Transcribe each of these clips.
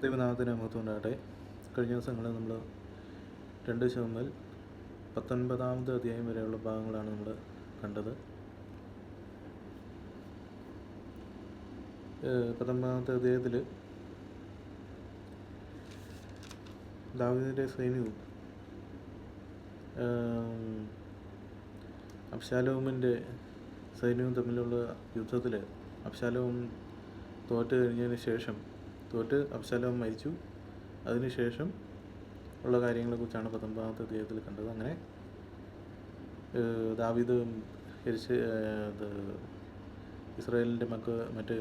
ദൈവനാമത്തിന് മഹത്വം ഉണ്ടാകട്ടെ. കഴിഞ്ഞ ദിവസങ്ങളിൽ നമ്മൾ 2 മുതൽ 19 അധ്യായം വരെയുള്ള ഭാഗങ്ങളാണ് നമ്മൾ കണ്ടത്. 19 അധ്യായത്തിൽ ദാവീദിൻ്റെ സൈന്യവും അബ്ശാലോമിൻ്റെ സൈന്യവും തമ്മിലുള്ള യുദ്ധത്തിൽ അബ്ശാലോം തോറ്റ് കഴിഞ്ഞതിന് ശേഷം അബ്ശാലോം മരിച്ചു. അതിനുശേഷം ഉള്ള കാര്യങ്ങളെക്കുറിച്ചാണ് 19 അധ്യായത്തിൽ കണ്ടത്. അങ്ങനെ ദാവീദ് ഇസ്രായേലിൻ്റെ മറ്റ്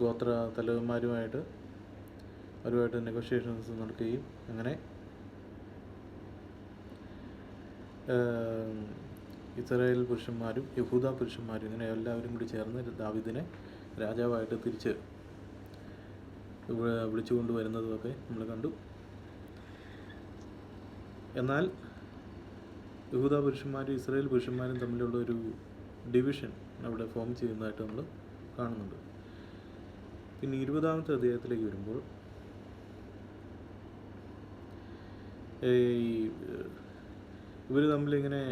ഗോത്ര തലവന്മാരുമായിട്ട് നെഗോഷിയേഷൻസ് നടക്കുകയും അങ്ങനെ ഇസ്രായേൽ പുരുഷന്മാരും യഹൂദ പുരുഷന്മാരും ഇങ്ങനെ എല്ലാവരും കൂടി ചേർന്ന് ദാവീദിനെ രാജാവായിട്ട് തിരിച്ച് വിളിച്ചു കൊണ്ടുവരുന്നതുമൊക്കെ നമ്മൾ കണ്ടു. എന്നാൽ യഹൂദ പുരുഷന്മാരും ഇസ്രായേൽ പുരുഷന്മാരും തമ്മിലുള്ള ഒരു ഡിവിഷൻ അവിടെ ഫോം ചെയ്യുന്നതായിട്ട് നമ്മൾ കാണുന്നുണ്ട്. പിന്നെ 20 അധ്യായത്തിലേക്ക് വരുമ്പോൾ ഇവർ തമ്മിലിങ്ങനെ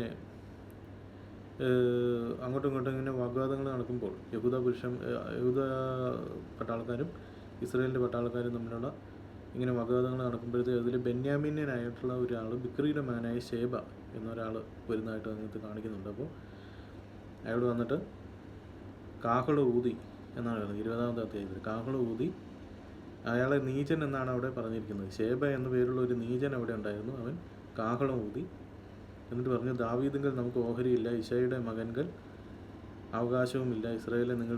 അങ്ങോട്ടും ഇങ്ങോട്ടും ഇങ്ങനെ വാഗ്വാദങ്ങൾ നടക്കുമ്പോൾ യഹൂദ പട്ടാളക്കാരും ഇസ്രായേലിൻ്റെ പട്ടാളക്കാരും തമ്മിലുള്ള ഇങ്ങനെ വാഗ്വാദങ്ങൾ നടക്കുമ്പോഴത്തേക്ക് അതിൽ ബെന്യാമീനായിട്ടുള്ള ഒരാൾ ബിക്രിയുടെ മകനായ ശേബ എന്നൊരാൾ വരുന്നതായിട്ട് അതിനകത്ത് കാണിക്കുന്നുണ്ട്. അപ്പോൾ അയാൾ വന്നിട്ട് കാഹള ഊതി എന്നാണ് പറയുന്നത്. 20 അധ്യായത്തിൽ കാഹള ഊതി അയാളെ നീചൻ എന്നാണ് അവിടെ പറഞ്ഞിരിക്കുന്നത്. ശേബ എന്ന പേരുള്ള ഒരു നീചൻ അവിടെ ഉണ്ടായിരുന്നു. അവൻ കാഹളം ഊതി എന്നിട്ട് പറഞ്ഞു, ദാവീദിങ്കൽ നമുക്ക് ഓഹരിയില്ല, ഇശായിയുടെ മകൻകൾ അവകാശവുമില്ല, ഇസ്രായേലിനെ നിങ്ങൾ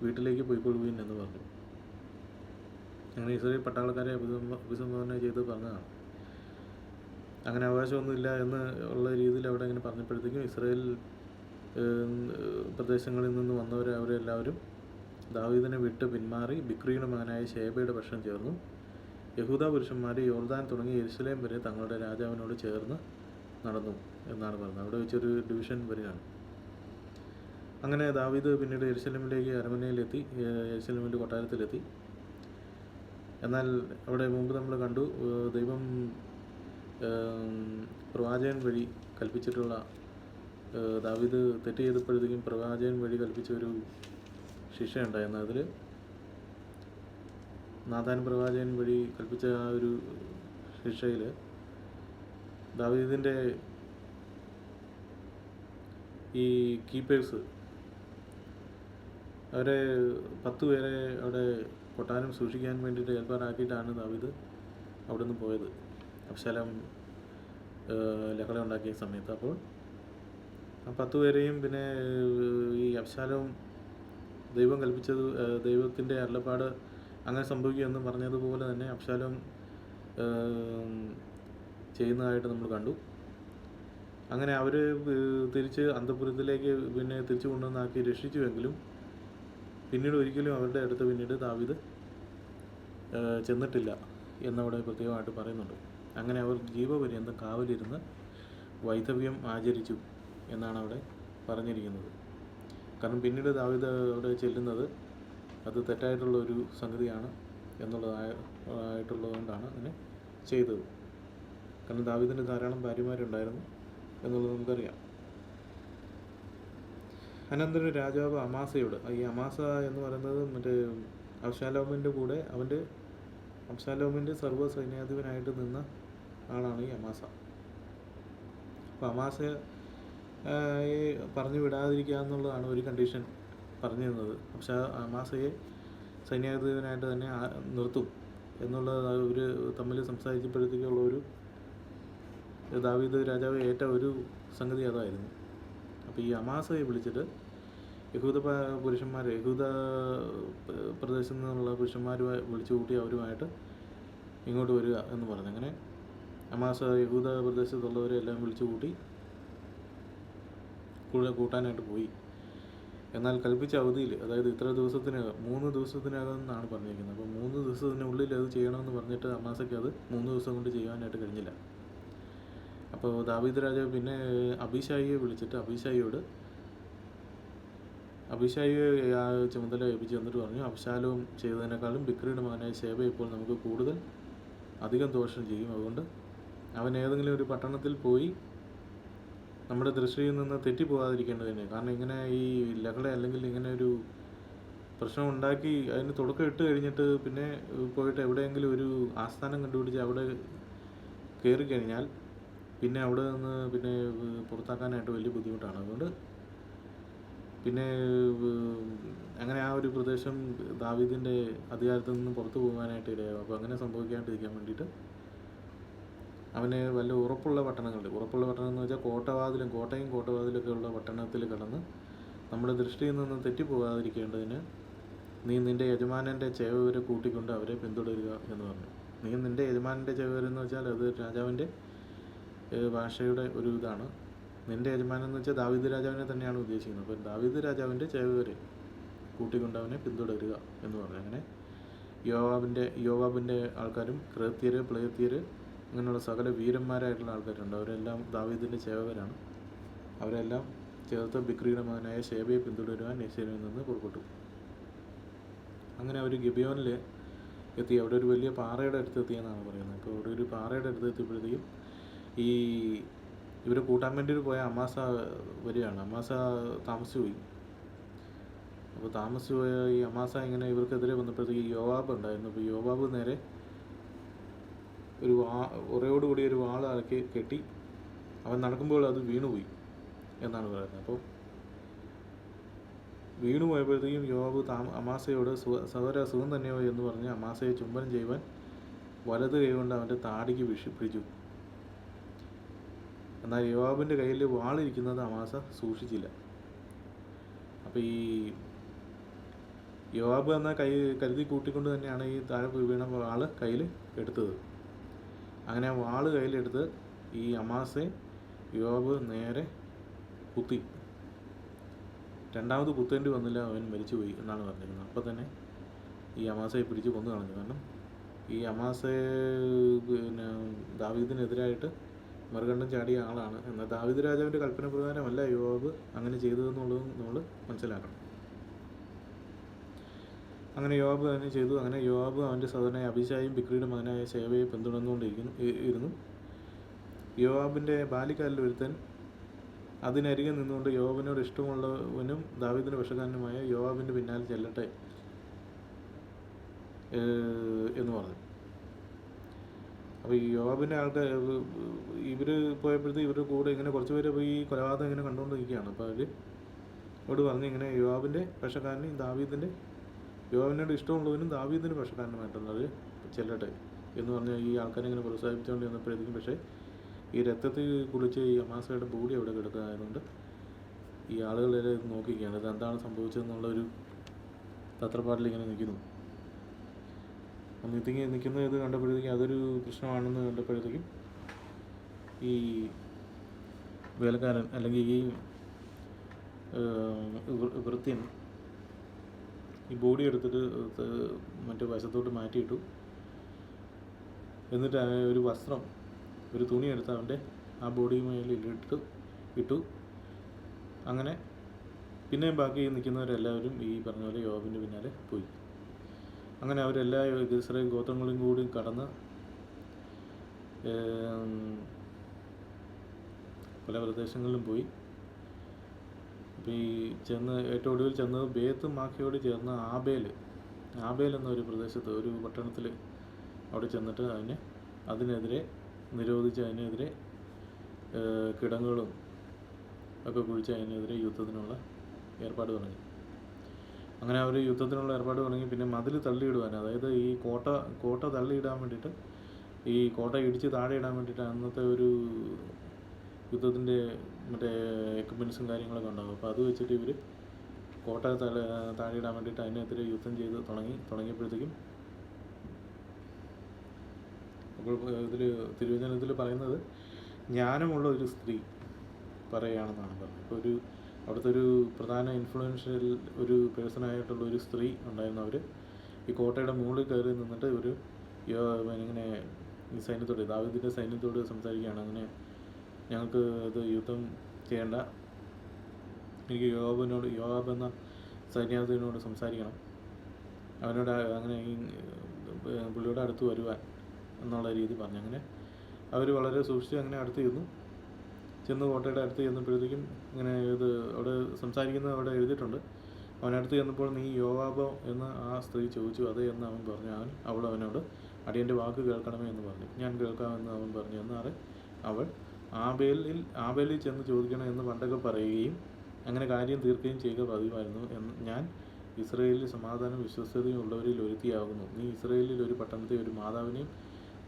വീട്ടിലേക്ക് പോയിക്കൊള്ളുവീൻ എന്ന് പറഞ്ഞു. അങ്ങനെ ഇസ്രായേൽ പട്ടാളക്കാരെ അഭിസംബോധന ചെയ്ത് പറഞ്ഞതാണ്. അങ്ങനെ അവകാശമൊന്നുമില്ല എന്ന് ഉള്ള രീതിയിൽ അവിടെ ഇങ്ങനെ പറഞ്ഞപ്പോഴത്തേക്കും ഇസ്രായേൽ പ്രദേശങ്ങളിൽ നിന്ന് അവരെല്ലാവരും ദാവീദിനെ വിട്ട് പിന്മാറി ബിക്രിയുടെ മകനായ ശേബയുടെ പക്ഷം ചേർന്നു. യഹൂദ പുരുഷന്മാർ യോർദാൻ തുടങ്ങി യെരുശലേം വരെ തങ്ങളുടെ രാജാവിനോട് ചേർന്ന് നടന്നു എന്നാണ് പറയുന്നത്. അവിടെ വെച്ചൊരു ഡിവിഷൻ വരികയാണ്. അങ്ങനെ ദാവീദ് പിന്നീട് യെരുശലേമിലേക്ക് അരമനയിലെത്തി, യെരുശലേമിൻ്റെ കൊട്ടാരത്തിലെത്തി. എന്നാൽ അവിടെ മുമ്പ് നമ്മൾ കണ്ടു, ദൈവം പ്രവാചകൻ വഴി കൽപ്പിച്ചിട്ടുള്ള ദാവീദ് തെറ്റ് ചെയ്തപ്പോഴത്തേക്കും പ്രവാചകൻ വഴി കൽപ്പിച്ച ഒരു ശിക്ഷ ഉണ്ടായിരുന്നു. അതിൽ നാഥാൻ പ്രവാചകൻ വഴി കൽപ്പിച്ച ആ ഒരു ശിക്ഷയിൽ ദാവീദിൻ്റെ ഈ കീപ്പേഴ്സ് അവരെ 10 പേരെ അവിടെ കൊട്ടാരം സൂക്ഷിക്കാൻ വേണ്ടിയിട്ട് ഏർപ്പാടാക്കിയിട്ടാണ് ദാവീദ് അവിടെ നിന്ന് പോയത്, അബ്ശാലോം ലഹള ഉണ്ടാക്കിയ സമയത്ത്. അപ്പോൾ ആ 10 പേരെയും പിന്നെ ഈ അബ്ശാലോം ദൈവം കൽപ്പിച്ചത്, ദൈവത്തിൻ്റെ അരുളപ്പാട് അങ്ങനെ സംഭവിക്കുമെന്ന് പറഞ്ഞതുപോലെ തന്നെ അബ്ശാലോം ചെയ്യുന്നതായിട്ട് നമ്മൾ കണ്ടു. അങ്ങനെ അവർ തിരിച്ച് അന്തഃപുരത്തിലേക്ക് പിന്നെ തിരിച്ചു കൊണ്ടുവന്നാക്കി രക്ഷിച്ചുവെങ്കിലും പിന്നീട് ഒരിക്കലും അവരുടെ അടുത്ത് പിന്നീട് ദാവീദ് ചെന്നിട്ടില്ല എന്നവിടെ പ്രത്യേകമായിട്ട് പറയുന്നുണ്ട്. അങ്ങനെ അവർ ജീവപര്യന്തം കാവലിരുന്ന് വൈധവ്യം ആചരിച്ചു എന്നാണ് അവിടെ പറഞ്ഞിരിക്കുന്നത്. കാരണം പിന്നീട് ദാവീദ് അവിടെ ചെല്ലുന്നത് അത് തെറ്റായിട്ടുള്ള ഒരു സംഗതിയാണ് എന്നുള്ളതായിട്ടുള്ളതുകൊണ്ടാണ് അങ്ങനെ ചെയ്തത്. കാരണം ദാവീദിന് ധാരാളം ഭാര്യമാരുണ്ടായിരുന്നു എന്നുള്ളത് നമുക്കറിയാം. അനന്തരം രാജാവ് അമാസയോട്, ഈ അമാസ എന്ന് പറയുന്നത് മറ്റേ അബ്ശാലോമിൻ്റെ കൂടെ അബ്ശാലോമിൻ്റെ സർവ്വ സൈന്യാധിപനായിട്ട് നിന്ന ആളാണ് ഈ അമാസ. അപ്പോൾ അമാസയെ പറഞ്ഞു വിടാതിരിക്കുക എന്നുള്ളതാണ് ഒരു കണ്ടീഷൻ പറഞ്ഞിരുന്നത്. അമാസയെ സൈന്യാധിപനായിട്ട് തന്നെ നിർത്തും എന്നുള്ളത് അവർ തമ്മിൽ സംസാരിച്ചപ്പോഴത്തേക്കുള്ള ഒരു ദാവീദ് രാജാവ് ഏറ്റ ഒരു സംഗതി അതായിരുന്നു. അപ്പോൾ ഈ അമാസയെ വിളിച്ചിട്ട് യഹൂദ പ്രദേശത്തു നിന്നുള്ള പുരുഷന്മാരുമായി വിളിച്ചു കൂട്ടി അവരുമായിട്ട് ഇങ്ങോട്ട് വരിക എന്ന് പറഞ്ഞു. അങ്ങനെ അമാസ യഹൂദ പ്രദേശത്തുള്ളവരെ എല്ലാം വിളിച്ചു കൂട്ടി കൂട്ടാനായിട്ട് പോയി. എന്നാൽ കൽപ്പിച്ച അവധിയിൽ, അതായത് ഇത്ര ദിവസത്തിനകം 3 ദിവസത്തിനകം എന്നാണ് പറഞ്ഞിരിക്കുന്നത്. അപ്പോൾ 3 ദിവസത്തിനുള്ളിൽ അത് ചെയ്യണമെന്ന് പറഞ്ഞിട്ട് അമാസയ്ക്ക് അത് 3 ദിവസം കൊണ്ട് ചെയ്യാനായിട്ട് കഴിഞ്ഞില്ല. അപ്പോൾ ദാവീദ് രാജാവ് പിന്നെ അബീശായിയെ വിളിച്ചിട്ട് അബീശായിയോട് അബിശായിയെ ആ ചുമതല ഏൽപ്പിച്ച് എന്നിട്ട് പറഞ്ഞു, അബ്ശാലോം ചെയ്തതിനേക്കാളും ബിക്രിയുടെ മകനായ ശേബ ഇപ്പോൾ നമുക്ക് കൂടുതൽ അധികം ദോഷം ചെയ്യും. അതുകൊണ്ട് അവൻ ഏതെങ്കിലും ഒരു പട്ടണത്തിൽ പോയി നമ്മുടെ ദൃഷ്ടിയിൽ നിന്ന് തെറ്റിപ്പോകാതിരിക്കേണ്ടതിന്. കാരണം ഇങ്ങനെ ഈ ലഹള അല്ലെങ്കിൽ ഇങ്ങനെ ഒരു പ്രശ്നം ഉണ്ടാക്കി അതിന് തുടക്കം ഇട്ട് കഴിഞ്ഞിട്ട് പിന്നെ പോയിട്ട് എവിടെയെങ്കിലും ഒരു ആസ്ഥാനം കണ്ടുപിടിച്ച് അവിടെ കയറി കഴിഞ്ഞാൽ പിന്നെ അവിടെ നിന്ന് പിന്നെ പുറത്താക്കാനായിട്ട് വലിയ ബുദ്ധിമുട്ടാണ്. അതുകൊണ്ട് പിന്നെ അങ്ങനെ ആ ഒരു പ്രദേശം ദാവീദിൻ്റെ അധികാരത്തിൽ നിന്ന് പുറത്തു പോകാനായിട്ട് ഇടയാകും. അപ്പോൾ അങ്ങനെ സംഭവിക്കാണ്ടിരിക്കാൻ വേണ്ടിയിട്ട് അവന് വല്ല ഉറപ്പുള്ള പട്ടണം എന്ന് വെച്ചാൽ കോട്ടയും കോട്ടവാതിലൊക്കെ ഉള്ള പട്ടണത്തിൽ കിടന്ന് നമ്മുടെ ദൃഷ്ടിയിൽ നിന്ന് തെറ്റിപ്പോകാതിരിക്കേണ്ടതിന് നീ നിൻ്റെ യജമാനൻ്റെ ചേവകരെ കൂട്ടിക്കൊണ്ട് അവരെ പിന്തുടരുക എന്ന് പറഞ്ഞു. നീ നിൻ്റെ യജമാനൻ്റെ ചേവകരെന്ന് വെച്ചാൽ അത് രാജാവിൻ്റെ ഭാഷയുടെ ഒരു ഇതാണ്. നിൻ്റെ യജമാനൻ എന്ന് വെച്ചാൽ ദാവീദ് രാജാവിനെ തന്നെയാണ് ഉദ്ദേശിക്കുന്നത്. അപ്പോൾ ദാവീദ് രാജാവിൻ്റെ ചേവകരെ കൂട്ടിക്കൊണ്ട് അവനെ പിന്തുടരുക എന്ന് പറഞ്ഞു. അങ്ങനെ യോവാബിൻ്റെ ആൾക്കാരും ക്രേത്യർ, പ്ലേത്യർ അങ്ങനെയുള്ള സകല വീരന്മാരായിട്ടുള്ള ആൾക്കാരുണ്ട്. അവരെല്ലാം ദാവീദിൻ്റെ ചേവകരാണ്. അവരെല്ലാം ചേർത്ത് ബിക്രിയുടെ മകനായ ശേബയെ പിന്തുടരുവാൻ യെരൂശലേമിൽ നിന്ന് പുറപ്പെട്ടു. അങ്ങനെ അവർ ഗിബെയോനിൽ എത്തി. അവിടെ ഒരു വലിയ പാറയുടെ അടുത്ത് എത്തിയെന്നാണ് പറയുന്നത്. അപ്പോൾ അവിടെ ഒരു പാറയുടെ അടുത്ത് എത്തിയപ്പോഴത്തേക്കും ഈ ഇവരെ കൂട്ടാൻ വേണ്ടി പോയ അമാസ വരികയാണ്. അമാസ താമസിച്ചു പോയി. അപ്പോൾ താമസിച്ചു പോയ ഈ അമാസ ഇങ്ങനെ ഇവർക്കെതിരെ വന്നപ്പോഴത്തേക്ക് യോവാബ് ഉണ്ടായിരുന്നു. അപ്പോൾ യോവാബ് നേരെ ഒരു ഉറയോടുകൂടി ഒരു വാൾ ഇറക്കി കെട്ടി അവൻ നടക്കുമ്പോൾ അത് വീണുപോയി എന്നാണ് പറയുന്നത്. അപ്പോൾ വീണു പോയപ്പോഴത്തേക്കും യോവാബ് അമാസയോട് സഹോദര സുഖം തന്നെയോ എന്ന് പറഞ്ഞ് അമാസയെ ചുംബനം ചെയ്യുവാൻ വലത് കൈ കൊണ്ട് അവൻ്റെ താടിക്ക് പിടിച്ചു. എന്നാൽ യോവാബിൻ്റെ കയ്യിൽ വാളിരിക്കുന്നത് അമാസ സൂക്ഷിച്ചില്ല. അപ്പോൾ ഈ യോവാബ് എന്ന കരുതി കൂട്ടിക്കൊണ്ട് തന്നെയാണ് ഈ താഴെ വീണ വാള് കയ്യിൽ എടുത്തത്. അങ്ങനെ വാള് കയ്യിലെടുത്ത് ഈ അമാസയെ യോവാബ് നേരെ കുത്തി. രണ്ടാമത് കുത്തേണ്ടി വന്നില്ല, അവൻ മരിച്ചുപോയി എന്നാണ് പറഞ്ഞിരുന്നത്. അപ്പോൾ തന്നെ ഈ അമാസയെ പിടിച്ച് കൊന്നു കളഞ്ഞു. കാരണം ഈ അമാസയെ പിന്നെ ദാവീദിനെതിരായിട്ട് മറുകണ്ഠം ചാടിയ ആളാണ്. എന്നാൽ ദാവീദ് രാജാവിൻ്റെ കൽപ്പന പ്രകാരമല്ല യോവാബ് അങ്ങനെ ചെയ്തതെന്നുള്ളതും നമ്മൾ മനസ്സിലാക്കണം. അങ്ങനെ യോവാബ് തന്നെ ചെയ്തു. അങ്ങനെ യോവാബ് അവൻ്റെ സഹോദരനായ അബീശായും ബിക്രിയുടെ മകനായ ശേബയെ പിന്തുടർന്നുകൊണ്ടിരുന്നു. യോവാബിൻ്റെ ബാല്യക്കാരിൽ ഒരുത്തൻ അതിനരികെ നിന്നുകൊണ്ട് യോവാബിനോട് ഇഷ്ടമുള്ളവനും ദാവീദിൻ്റെ പക്ഷക്കാരനുമായ യോവാബിൻ്റെ പിന്നാലെ ചെല്ലട്ടെ എന്ന് പറഞ്ഞു. അപ്പോൾ ഈ യോവാബിൻ്റെ ആൾക്കാർ ഇവർ പോയപ്പോഴത്തേക്ക് ഇവരുടെ കൂടെ ഇങ്ങനെ കുറച്ച് പേര് പോയി ഈ കൊലപാതകം ഇങ്ങനെ കണ്ടുകൊണ്ടിരിക്കുകയാണ്. അപ്പോൾ അവരോട് പറഞ്ഞു ഇങ്ങനെ യോവാബിൻ്റെ പക്ഷക്കാരനും യോവാബിനോട് ഇഷ്ടമുള്ളവനും ദാവീദിൻ്റെ പക്ഷക്കാരനുമായിട്ടുള്ളത് ചെല്ലട്ടെ എന്ന് പറഞ്ഞ് ഈ ആൾക്കാരെ ഇങ്ങനെ പ്രോത്സാഹിപ്പിച്ചുകൊണ്ട് വന്നപ്പോഴത്തേക്കും പക്ഷേ ഈ രക്തത്തിൽ കുളിച്ച് ഈ അമാസയുടെ ബോഡി അവിടെ കിടക്കുന്നതായതുകൊണ്ട് ഈ ആളുകളെല്ലാം നോക്കിയിരിക്കുകയാണ് ഇത് എന്താണ് സംഭവിച്ചതെന്നുള്ളൊരു തത്രപ്പാടിൽ ഇങ്ങനെ നിൽക്കുന്നു. നിൽക്കുന്ന ഇത് കണ്ടപ്പോഴത്തേക്കും അതൊരു പ്രശ്നമാണെന്ന് കണ്ടപ്പോഴത്തേക്കും ഈ വേലക്കാരൻ അല്ലെങ്കിൽ ഈ വൃത്യൻ ഈ ബോഡി എടുത്തിട്ട് മറ്റേ വശത്തോട്ട് മാറ്റിയിട്ടു. എന്നിട്ട് ഒരു വസ്ത്രം, ഒരു തുണി എടുത്ത് അവൻ്റെ ആ ബോഡി മേലിൽ ഇട്ടു. അങ്ങനെ പിന്നെയും ബാക്കി നിൽക്കുന്നവരെല്ലാവരും ഈ പറഞ്ഞ പോലെ യോവാബിൻ്റെ പിന്നാലെ പോയി. അങ്ങനെ അവരെല്ലാ ഇസ്രായേൽ ഗോത്രങ്ങളും കൂടി കടന്ന് പല പ്രദേശങ്ങളിലും പോയി. അപ്പോൾ ഈ ഏറ്റവും ഒടുവിൽ ചെന്നത് ബേത്ത് മാഖയോട് ചേർന്ന് ആബേൽ എന്നൊരു പ്രദേശത്ത് ഒരു പട്ടണത്തിൽ അവിടെ ചെന്നിട്ട് അതിനെതിരെ നിരോധിച്ച് അതിനെതിരെ കിടങ്ങുകളും ഒക്കെ കുഴിച്ച് അതിനെതിരെ യുദ്ധത്തിനുള്ള ഏർപ്പാട് തുടങ്ങി. അങ്ങനെ അവർ യുദ്ധത്തിനുള്ള ഏർപ്പാട് തുടങ്ങി. പിന്നെ മതിൽ തള്ളിയിടുവാൻ, അതായത് ഈ കോട്ട തള്ളിയിടാൻ വേണ്ടിയിട്ട്, ഈ കോട്ട ഇടിച്ച് താഴെ ഇടാൻ വേണ്ടിയിട്ട് അന്നത്തെ ഒരു യുദ്ധത്തിൻ്റെ മറ്റേ എക്യുപ്മെൻസും കാര്യങ്ങളൊക്കെ ഉണ്ടാകും. അപ്പോൾ അത് വെച്ചിട്ട് ഇവർ കോട്ട താഴെ ഇടാൻ വേണ്ടിയിട്ട് അതിനെതിരെ യുദ്ധം ചെയ്ത് തുടങ്ങിയപ്പോഴത്തേക്കും അപ്പോൾ ഇതിൽ തിരുവചനത്തിൽ പറയുന്നത് ജ്ഞാനമുള്ള ഒരു സ്ത്രീ പറയുകയാണെന്നാണ് പറഞ്ഞത്. ഇപ്പോൾ അവിടുത്തെ ഒരു പ്രധാന ഇൻഫ്ലുവൻഷ്യൽ ഒരു പേഴ്സണായിട്ടുള്ള ഒരു സ്ത്രീ ഉണ്ടായിരുന്നു. അവർ ഈ കോട്ടയുടെ മുകളിൽ കയറി നിന്നിട്ട് ഇങ്ങനെ ഈ സൈന്യത്തോട്, ദാവീദിൻ്റെ സൈന്യത്തോട് സംസാരിക്കുകയാണ്. അങ്ങനെ ഞങ്ങൾക്ക് ഇത് യുദ്ധം ചെയ്യേണ്ട, എനിക്ക് യോവാബ് എന്ന സൈന്യാധിപനോട് സംസാരിക്കണം, അവനോട് അങ്ങനെ ഈ പുള്ളിയുടെ അടുത്ത് വരുവാൻ എന്നുള്ള രീതി പറഞ്ഞു. അങ്ങനെ അവർ വളരെ സൂക്ഷിച്ച് അങ്ങനെ അടുത്ത് ചെന്ന് കോട്ടയുടെ അടുത്ത് ചെന്നപ്പോഴത്തേക്കും ഇങ്ങനെ ഇത് അവിടെ സംസാരിക്കുന്നത് അവിടെ എഴുതിയിട്ടുണ്ട്. അവനടുത്ത് ചെന്നപ്പോൾ നീ യോവാബോ എന്ന് ആ സ്ത്രീ ചോദിച്ചു. അതേ എന്ന് അവൻ പറഞ്ഞു. അവനോട് അടിയൻ്റെ വാക്ക് കേൾക്കണമേ എന്ന് പറഞ്ഞു. ഞാൻ കേൾക്കാമെന്ന് അവൻ പറഞ്ഞു. എന്നാൽ അവൾ ആബേലിൽ ചെന്ന് ചോദിക്കണം എന്ന് പണ്ടൊക്കെ പറയുകയും അങ്ങനെ കാര്യം തീർക്കുകയും ചെയ്യുക പതിവായിരുന്നു. ഞാൻ ഇസ്രയേലിൽ സമാധാനം വിശ്വസ്തതയും ഉള്ളവരിൽ ഒരുത്തിയാകുന്നു. നീ ഇസ്രയേലിൽ ഒരു പട്ടണത്തെ ഒരു മാതാവിനെയും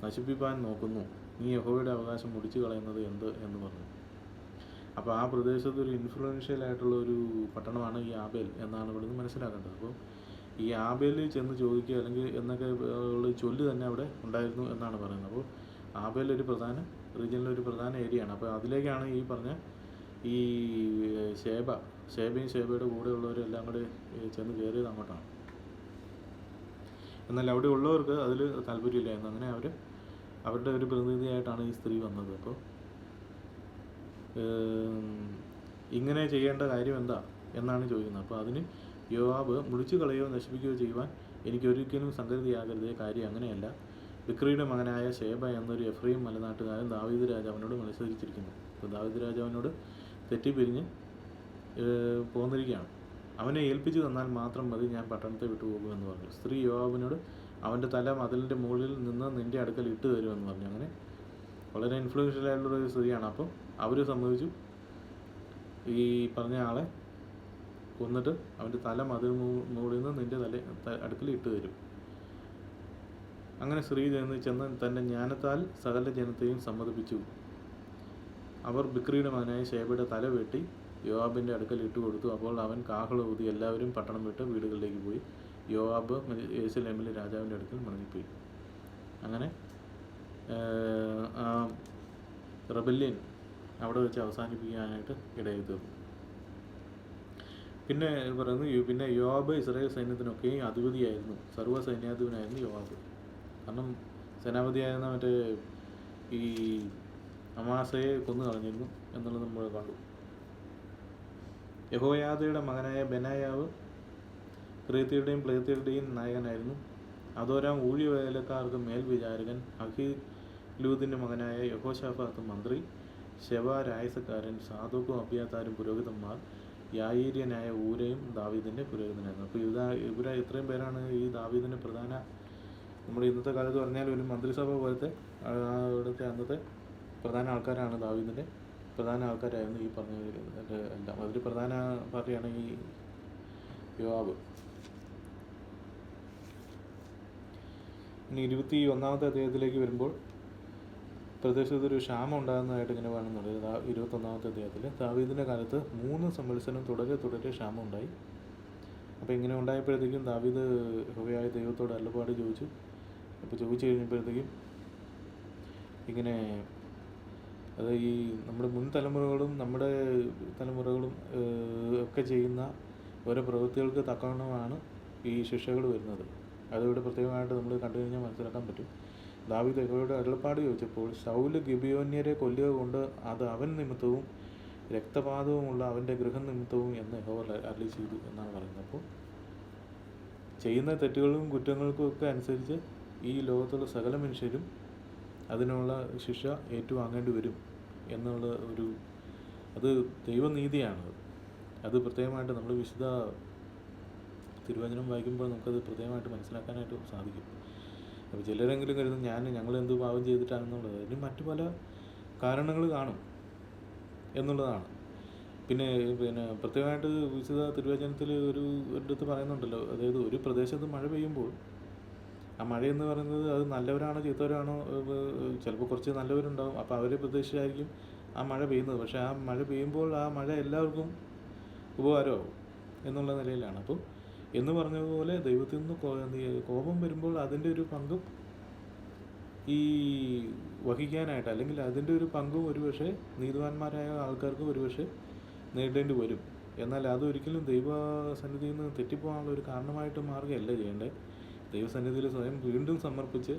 നശിപ്പിക്കാൻ നോക്കുന്നു. നീ യഹോവയുടെ അവകാശം മുടിച്ചു കളയുന്നത് എന്ത് എന്ന് പറഞ്ഞു. അപ്പോൾ ആ പ്രദേശത്ത് ഒരു ഇൻഫ്ലുവൻഷ്യൽ ആയിട്ടുള്ള ഒരു പട്ടണമാണ് ഈ ആബേൽ എന്നാണ് ഇവിടുന്ന് മനസ്സിലാക്കേണ്ടത്. അപ്പോൾ ഈ ആബേലിൽ ചെന്ന് ചോദിക്കുക അല്ലെങ്കിൽ എന്നൊക്കെ ഉള്ള ചൊല്ല് തന്നെ അവിടെ ഉണ്ടായിരുന്നു എന്നാണ് പറയുന്നത്. അപ്പോൾ ആബേൽ ഒരു പ്രധാന റീജിയനിലെ ഒരു പ്രധാന ഏരിയയാണ്. അപ്പോൾ അതിലേക്കാണ് ഈ പറഞ്ഞ ഈ ഷേബയും ഷേബയുടെ കൂടെയുള്ളവരും എല്ലാം കൂടെ ചെന്ന് കയറിയത് അങ്ങോട്ടാണ്. എന്നാൽ അവിടെ ഉള്ളവർക്ക് അതിൽ താല്പര്യമില്ലായിരുന്നു. അങ്ങനെ അവരുടെ ഒരു പ്രതിനിധിയായിട്ടാണ് ഈ സ്ത്രീ വന്നത്. അപ്പോൾ ഇങ്ങനെ ചെയ്യേണ്ട കാര്യം എന്താ എന്നാണ് ചോദിക്കുന്നത്. അപ്പോൾ അതിന് യോവാബ് മുടിച്ചു കളയോ നശിപ്പിക്കുകയോ ചെയ്യുവാൻ എനിക്കൊരിക്കലും സംഗതിയാകരുതേ, കാര്യം അങ്ങനെയല്ല. ബിക്രിയുടെ മകനായ ഷേബ എന്നൊരു എഫ്രൈം മലനാട്ടുകാരൻ ദാവീദ് രാജാവിനോട് മത്സരിച്ചിരിക്കുന്നു. അപ്പോൾ ദാവീദ് രാജാവിനോട് തെറ്റിപ്പിരിഞ്ഞ് പോന്നിരിക്കുകയാണ്. അവനെ ഏൽപ്പിച്ചു തന്നാൽ മാത്രം മതി, ഞാൻ പട്ടണത്തെ വിട്ടുപോകുമെന്ന് പറഞ്ഞു. സ്ത്രീ യോവാബിനോട് അവൻ്റെ തല മതിലിൻ്റെ മുകളിൽ നിന്ന് നിൻ്റെ അടുക്കൽ ഇട്ട് തരുമെന്ന് പറഞ്ഞു. അങ്ങനെ വളരെ ഇൻഫ്ലുവൻഷ്യൽ ആയിട്ടുള്ളൊരു സ്ത്രീയാണ്. അപ്പം അവർ സമ്മതിച്ചു ഈ പറഞ്ഞ ആളെ കൊന്നിട്ട് അവൻ്റെ തല മതിൽ മുകളിൽ നിന്ന് നിൻ്റെ അടുക്കൽ ഇട്ട് തരും. അങ്ങനെ സ്ത്രീ ചെന്ന് തൻ്റെ ജ്ഞാനത്താൽ സകല ജനത്തെയും സമ്മതിപ്പിച്ചു. അവർ ബിക്രിയുടെ മകനായ ഷേബയുടെ തല വെട്ടി യോവാബിൻ്റെ അടുക്കൽ ഇട്ട് കൊടുത്തു. അപ്പോൾ അവൻ കാഹളം ഊതി എല്ലാവരും പട്ടണം വിട്ട് വീടുകളിലേക്ക് പോയി. യോവാബ് യെരൂശലേമിലെ രാജാവിൻ്റെ അടുക്കൽ മടങ്ങിപ്പോയി. അങ്ങനെ റെബല്യൻ അവിടെ വെച്ച് അവസാനിപ്പിക്കാനായിട്ട് ഇടയായി തീർന്നു. പിന്നെ പറയുന്നു, പിന്നെ യോവാബ് ഇസ്രായേൽ സൈന്യത്തിനൊക്കെയും അധിപതിയായിരുന്നു, സർവ്വ സൈന്യാധിപനായിരുന്നു യോവാബ്. കാരണം സേനാപതിയായിരുന്ന മറ്റേ ഈ അമാസയെ കൊന്നു കളഞ്ഞിരുന്നു എന്നുള്ളത് നമ്മൾ കണ്ടു. യഹോയാദയുടെ മകനായ ബെനായാവ് ക്രേത്യരുടെയും പ്ലേത്യരുടെയും നായകനായിരുന്നു. അദോരാം ഊഴിയവേലക്കാർക്ക് മേൽവിചാരകൻ, അഹിലൂദിൻ്റെ മകനായ യഹോശാഫാത്ത് മന്ത്രി, ശെവ രായസക്കാരൻ, സാദോക്കും അബ്യാതാരും പുരോഹിതന്മാർ, യായീര്യനായ ഊരയും ദാവീദിൻ്റെ പുരോഹിതനായിരുന്നു. അപ്പോൾ ഇവരെ ഇത്രയും പേരാണ് ഈ ദാവീദിൻ്റെ പ്രധാന, നമ്മുടെ ഇന്നത്തെ കാലത്ത് പറഞ്ഞാൽ ഒരു മന്ത്രിസഭ പോലത്തെ അവിടുത്തെ അന്നത്തെ പ്രധാന ആൾക്കാരാണ്. ദാവീദിൻ്റെ പ്രധാന ആൾക്കാരായിരുന്നു ഈ പറഞ്ഞ എല്ലാം. അതിൽ പ്രധാന പാർട്ടിയാണ് ഈ യോവാബ്. ഇനി 21-ാമത്തെ അധ്യായത്തിലേക്ക് വരുമ്പോൾ പ്രദേശത്തൊരു ക്ഷാമം ഉണ്ടാകുന്നതായിട്ട് ഇങ്ങനെ കാണുന്നുണ്ട്. 21-ാമത്തെ അധ്യായത്തിൽ ദാവീദിൻ്റെ കാലത്ത് 3 സംവത്സരം തുടരെ ക്ഷാമം ഉണ്ടായി. അപ്പോൾ ഇങ്ങനെ ഉണ്ടായപ്പോഴത്തേക്കും ദാവീദ് യഹോവയായ ദൈവത്തോട് അരുളപ്പാട് ചോദിച്ചു. അപ്പോൾ ചോദിച്ചു കഴിഞ്ഞപ്പോഴത്തേക്കും ഇങ്ങനെ അത് ഈ നമ്മുടെ മുൻ തലമുറകളും നമ്മുടെ തലമുറകളും ഒക്കെ ചെയ്യുന്ന ഓരോ പ്രവൃത്തികൾക്ക് തക്കവണ്ണമാണ് ഈ ശിക്ഷകൾ വരുന്നത്. അതിവിടെ പ്രത്യേകമായിട്ട് നമ്മൾ കണ്ടു കഴിഞ്ഞാൽ മനസ്സിലാക്കാൻ പറ്റും. ദാവീദ് യഹോവയോട് അരുളപ്പാട് ചോദിച്ചപ്പോൾ ശൗല് ഗിബിയോന്യരെ കൊല്ലുക കൊണ്ട് അത് അവൻ നിമിത്തവും രക്തപാതവുമുള്ള അവൻ്റെ ഗൃഹം നിമിത്തവും എന്ന് യഹോവ അരുളി ചെയ്തു എന്നാണ് പറയുന്നത്. അപ്പോൾ ചെയ്യുന്ന തെറ്റുകളും കുറ്റങ്ങൾക്കും ഒക്കെ അനുസരിച്ച് ഈ ലോകത്തുള്ള സകല മനുഷ്യരും അതിനുള്ള ശിക്ഷ ഏറ്റുവാങ്ങേണ്ടി വരും എന്നുള്ള അത് ദൈവനീതിയാണ്. അത് പ്രത്യേകമായിട്ട് നമ്മൾ വിശുദ്ധ തിരുവചനം വായിക്കുമ്പോൾ നമുക്കത് പ്രത്യേകമായിട്ട് മനസ്സിലാക്കാനായിട്ട് സാധിക്കും. അപ്പോൾ ചിലരെങ്കിലും കരുതും ഞങ്ങളെന്ത് പാപം ചെയ്തിട്ടാണെന്നുള്ളത്. അതിന് മറ്റു പല കാരണങ്ങൾ കാണും എന്നുള്ളതാണ്. പിന്നെ പ്രത്യേകമായിട്ട് വിശുദ്ധ തിരുവചനത്തിൽ ഒരിടത്ത് പറയുന്നുണ്ടല്ലോ, അതായത് ഒരു പ്രദേശത്ത് മഴ പെയ്യുമ്പോൾ ആ മഴയെന്ന് പറയുന്നത് അത് നല്ലവരാണോ ചീത്തവരാണോ, ചിലപ്പോൾ കുറച്ച് നല്ലവരുണ്ടാവും, അപ്പോൾ അവരെ പ്രതീക്ഷിച്ചായിരിക്കും ആ മഴ പെയ്യുന്നത്. പക്ഷേ ആ മഴ പെയ്യുമ്പോൾ ആ മഴ എല്ലാവർക്കും ഉപകാരമാകും എന്നുള്ള നിലയിലാണ്. അപ്പോൾ എന്ന് പറഞ്ഞതുപോലെ ദൈവത്തിൽ നിന്ന് കോപം വരുമ്പോൾ അതിൻ്റെ ഒരു പങ്കും ഈ വഹിക്കാനായിട്ട്, അല്ലെങ്കിൽ അതിൻ്റെ ഒരു പങ്കും ഒരുപക്ഷെ നീതിവാന്മാരായ ആൾക്കാർക്ക് ഒരുപക്ഷെ നേരിടേണ്ടി വരും. എന്നാൽ അതൊരിക്കലും ദൈവസന്നിധിയിൽ നിന്ന് തെറ്റിപ്പോകാനുള്ള ഒരു കാരണമായിട്ട് മാറുകയല്ല ചെയ്യേണ്ടത്. ദൈവസന്നിധിയിൽ സ്വയം വീണ്ടും സമർപ്പിച്ച്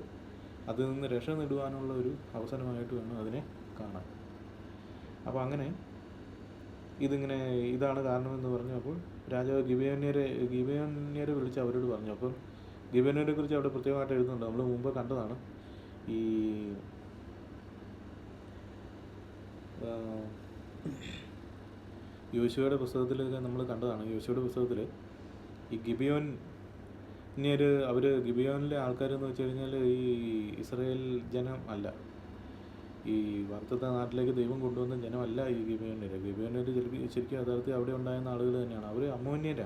അതിൽ നിന്ന് രക്ഷ നേടുവാനുള്ള ഒരു അവസരമായിട്ട് വേണം അതിനെ കാണാൻ. അപ്പോൾ അങ്ങനെ ഇതാണ് കാരണമെന്ന് പറഞ്ഞു. അപ്പോൾ രാജാവ് ഗിബയോന്യരെ വിളിച്ച് അവരോട് പറഞ്ഞു. അപ്പം ഗിബയോന്യരെ കുറിച്ച് അവിടെ പ്രത്യേകമായിട്ട് എഴുതുന്നുണ്ട്. നമ്മൾ മുമ്പ് കണ്ടതാണ്. ഈ യോശുവയുടെ പുസ്തകത്തിലൊക്കെ നമ്മൾ കണ്ടതാണ്. യോശുവയുടെ പുസ്തകത്തിൽ ഈ ഗിബയോനിലെ ആൾക്കാരെന്ന് വെച്ച് കഴിഞ്ഞാൽ ഈ ഇസ്രായേൽ ജനം അല്ല. ഈ വാഗ്ദത്ത നാട്ടിലേക്ക് ദൈവം കൊണ്ടുവന്ന ജനമല്ല ഈ ഗിബയോന്യർ. ശരിക്കും യഥാർത്ഥത്തിൽ അവിടെ ഉണ്ടായിരുന്ന ആളുകൾ തന്നെയാണ്. അവർ അമോര്യർ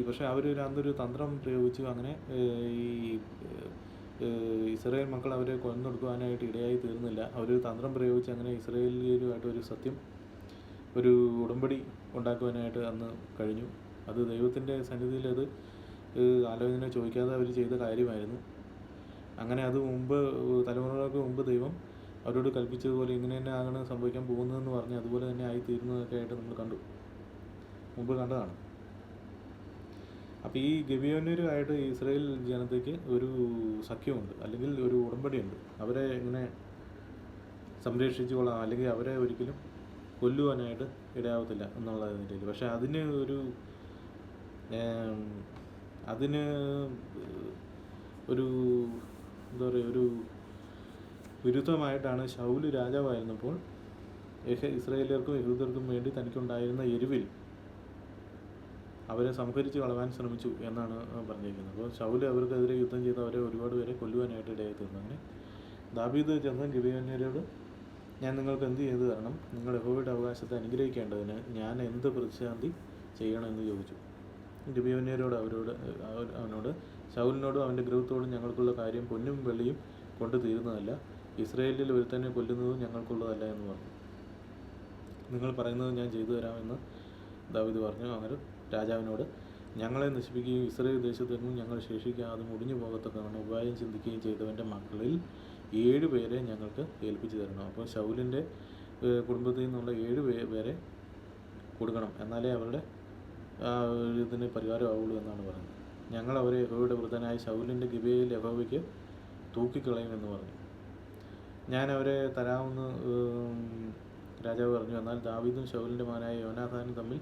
പക്ഷേ അവർ അന്നൊരു തന്ത്രം പ്രയോഗിച്ചു. അങ്ങനെ ഈ ഇസ്രായേൽ മക്കൾ അവരെ കൊന്നൊടുക്കുവാനായിട്ട് ഇടയായി തീർന്നില്ല. അവരൊരു തന്ത്രം പ്രയോഗിച്ച് അങ്ങനെ ഇസ്രായേലിയരുമായിട്ട് ഒരു ഉടമ്പടി ഉണ്ടാക്കുവാനായിട്ട് അന്ന് കഴിഞ്ഞു. അത് ദൈവത്തിൻ്റെ സന്നിധിയിൽ അത് ആലോചന ചോദിക്കാതെ അവർ ചെയ്ത കാര്യമായിരുന്നു. അങ്ങനെ അത് തലമുറകൾക്ക് മുമ്പ് ദൈവം അവരോട് കൽപ്പിച്ചതുപോലെ ഇങ്ങനെ തന്നെ ആണ് സംഭവിക്കാൻ പോകുന്നതെന്ന് പറഞ്ഞ് അതുപോലെ തന്നെ ആയിത്തീരുന്നതൊക്കെ ആയിട്ട് നമ്മൾ മുമ്പ് കണ്ടതാണ്. അപ്പോൾ ഈ ഗിബയോന്യരുമായിട്ട് ഇസ്രായേൽ ജനതയ്ക്ക് ഒരു സഖ്യമുണ്ട്, അല്ലെങ്കിൽ ഒരു ഉടമ്പടിയുണ്ട്. അവരെ ഇങ്ങനെ സംരക്ഷിച്ചു കൊള്ളാം, അല്ലെങ്കിൽ അവരെ ഒരിക്കലും കൊല്ലുവാനായിട്ട് ഇടയാവത്തില്ല എന്നുള്ള നിലയിൽ. പക്ഷേ അതിന് എന്താ പറയുക, ഒരു വിരുദ്ധമായിട്ടാണ് ശൗല് രാജാവായിരുന്നപ്പോൾ ഇസ്രായേലിയർക്കും യഹൂദർക്കും വേണ്ടി തനിക്കുണ്ടായിരുന്ന എരിവിൽ അവരെ സംഹരിച്ച് കളവാൻ ശ്രമിച്ചു എന്നാണ് പറഞ്ഞിരിക്കുന്നത്. അപ്പോൾ ശൗല് അവർക്കെതിരെ യുദ്ധം ചെയ്ത് അവരെ ഒരുപാട് പേരെ കൊല്ലുവാനായിട്ട് ഇടയായി തീർന്നു. അങ്ങനെ ദാവീദ് ചെന്ന് ഗിബയോന്യരോട്, ഞാൻ നിങ്ങൾക്ക് എന്ത് ചെയ്തു തരണം? നിങ്ങൾ യഹോവയുടെ അവകാശത്തെ അനുഗ്രഹിക്കേണ്ടതിന് ഞാൻ എന്ത് പ്രതിശാന്തി ചെയ്യണമെന്ന് ചോദിച്ചു. അവനോട് ശൗലിനോടും അവൻ്റെ ഗൃഹത്തോടും ഞങ്ങൾക്കുള്ള കാര്യം പൊന്നും വെള്ളിയും കൊണ്ട് തീരുന്നതല്ല, ഇസ്രായേലിൽ ഒരുത്തനെ കൊല്ലുന്നതും ഞങ്ങൾക്കുള്ളതല്ല എന്ന് പറഞ്ഞു. നിങ്ങൾ പറയുന്നത് ഞാൻ ചെയ്തു തരാമെന്ന് ദാവീദ് പറഞ്ഞു. അങ്ങനെ രാജാവിനോട്, ഞങ്ങളെ നശിപ്പിക്കുകയും ഇസ്രായേൽ ദേശത്തെങ്ങും ഞങ്ങൾ ശേഷിക്കാതെ മുടിഞ്ഞു പോകത്തക്കവണ്ണം ഉപായം ചിന്തിക്കുകയും ചെയ്തവൻ്റെ മക്കളിൽ 7 പേരെ ഞങ്ങൾക്ക് ഏൽപ്പിച്ചു തരണം. അപ്പോൾ ശൗലിൻ്റെ കുടുംബത്തിൽ നിന്നുള്ള 7 പേരെ കൊടുക്കണം, എന്നാലേ അവരുടെ ഇതിന് പരിഹാരമാവുള്ളൂ എന്നാണ് പറയുന്നത്. ഞങ്ങൾ അവരെ യഹോവയുടെ വൃദ്ധനായ ശൗലിൻ്റെ ഗിബയിൽ യഹോവയ്ക്ക് തൂക്കിക്കളയുമെന്ന് പറഞ്ഞു. ഞാൻ അവരെ തരാമെന്ന് രാജാവ് പറഞ്ഞു. എന്നാൽ ദാവീദും ശൗലിൻ്റെ മകനായ യോനാഥാനും തമ്മിൽ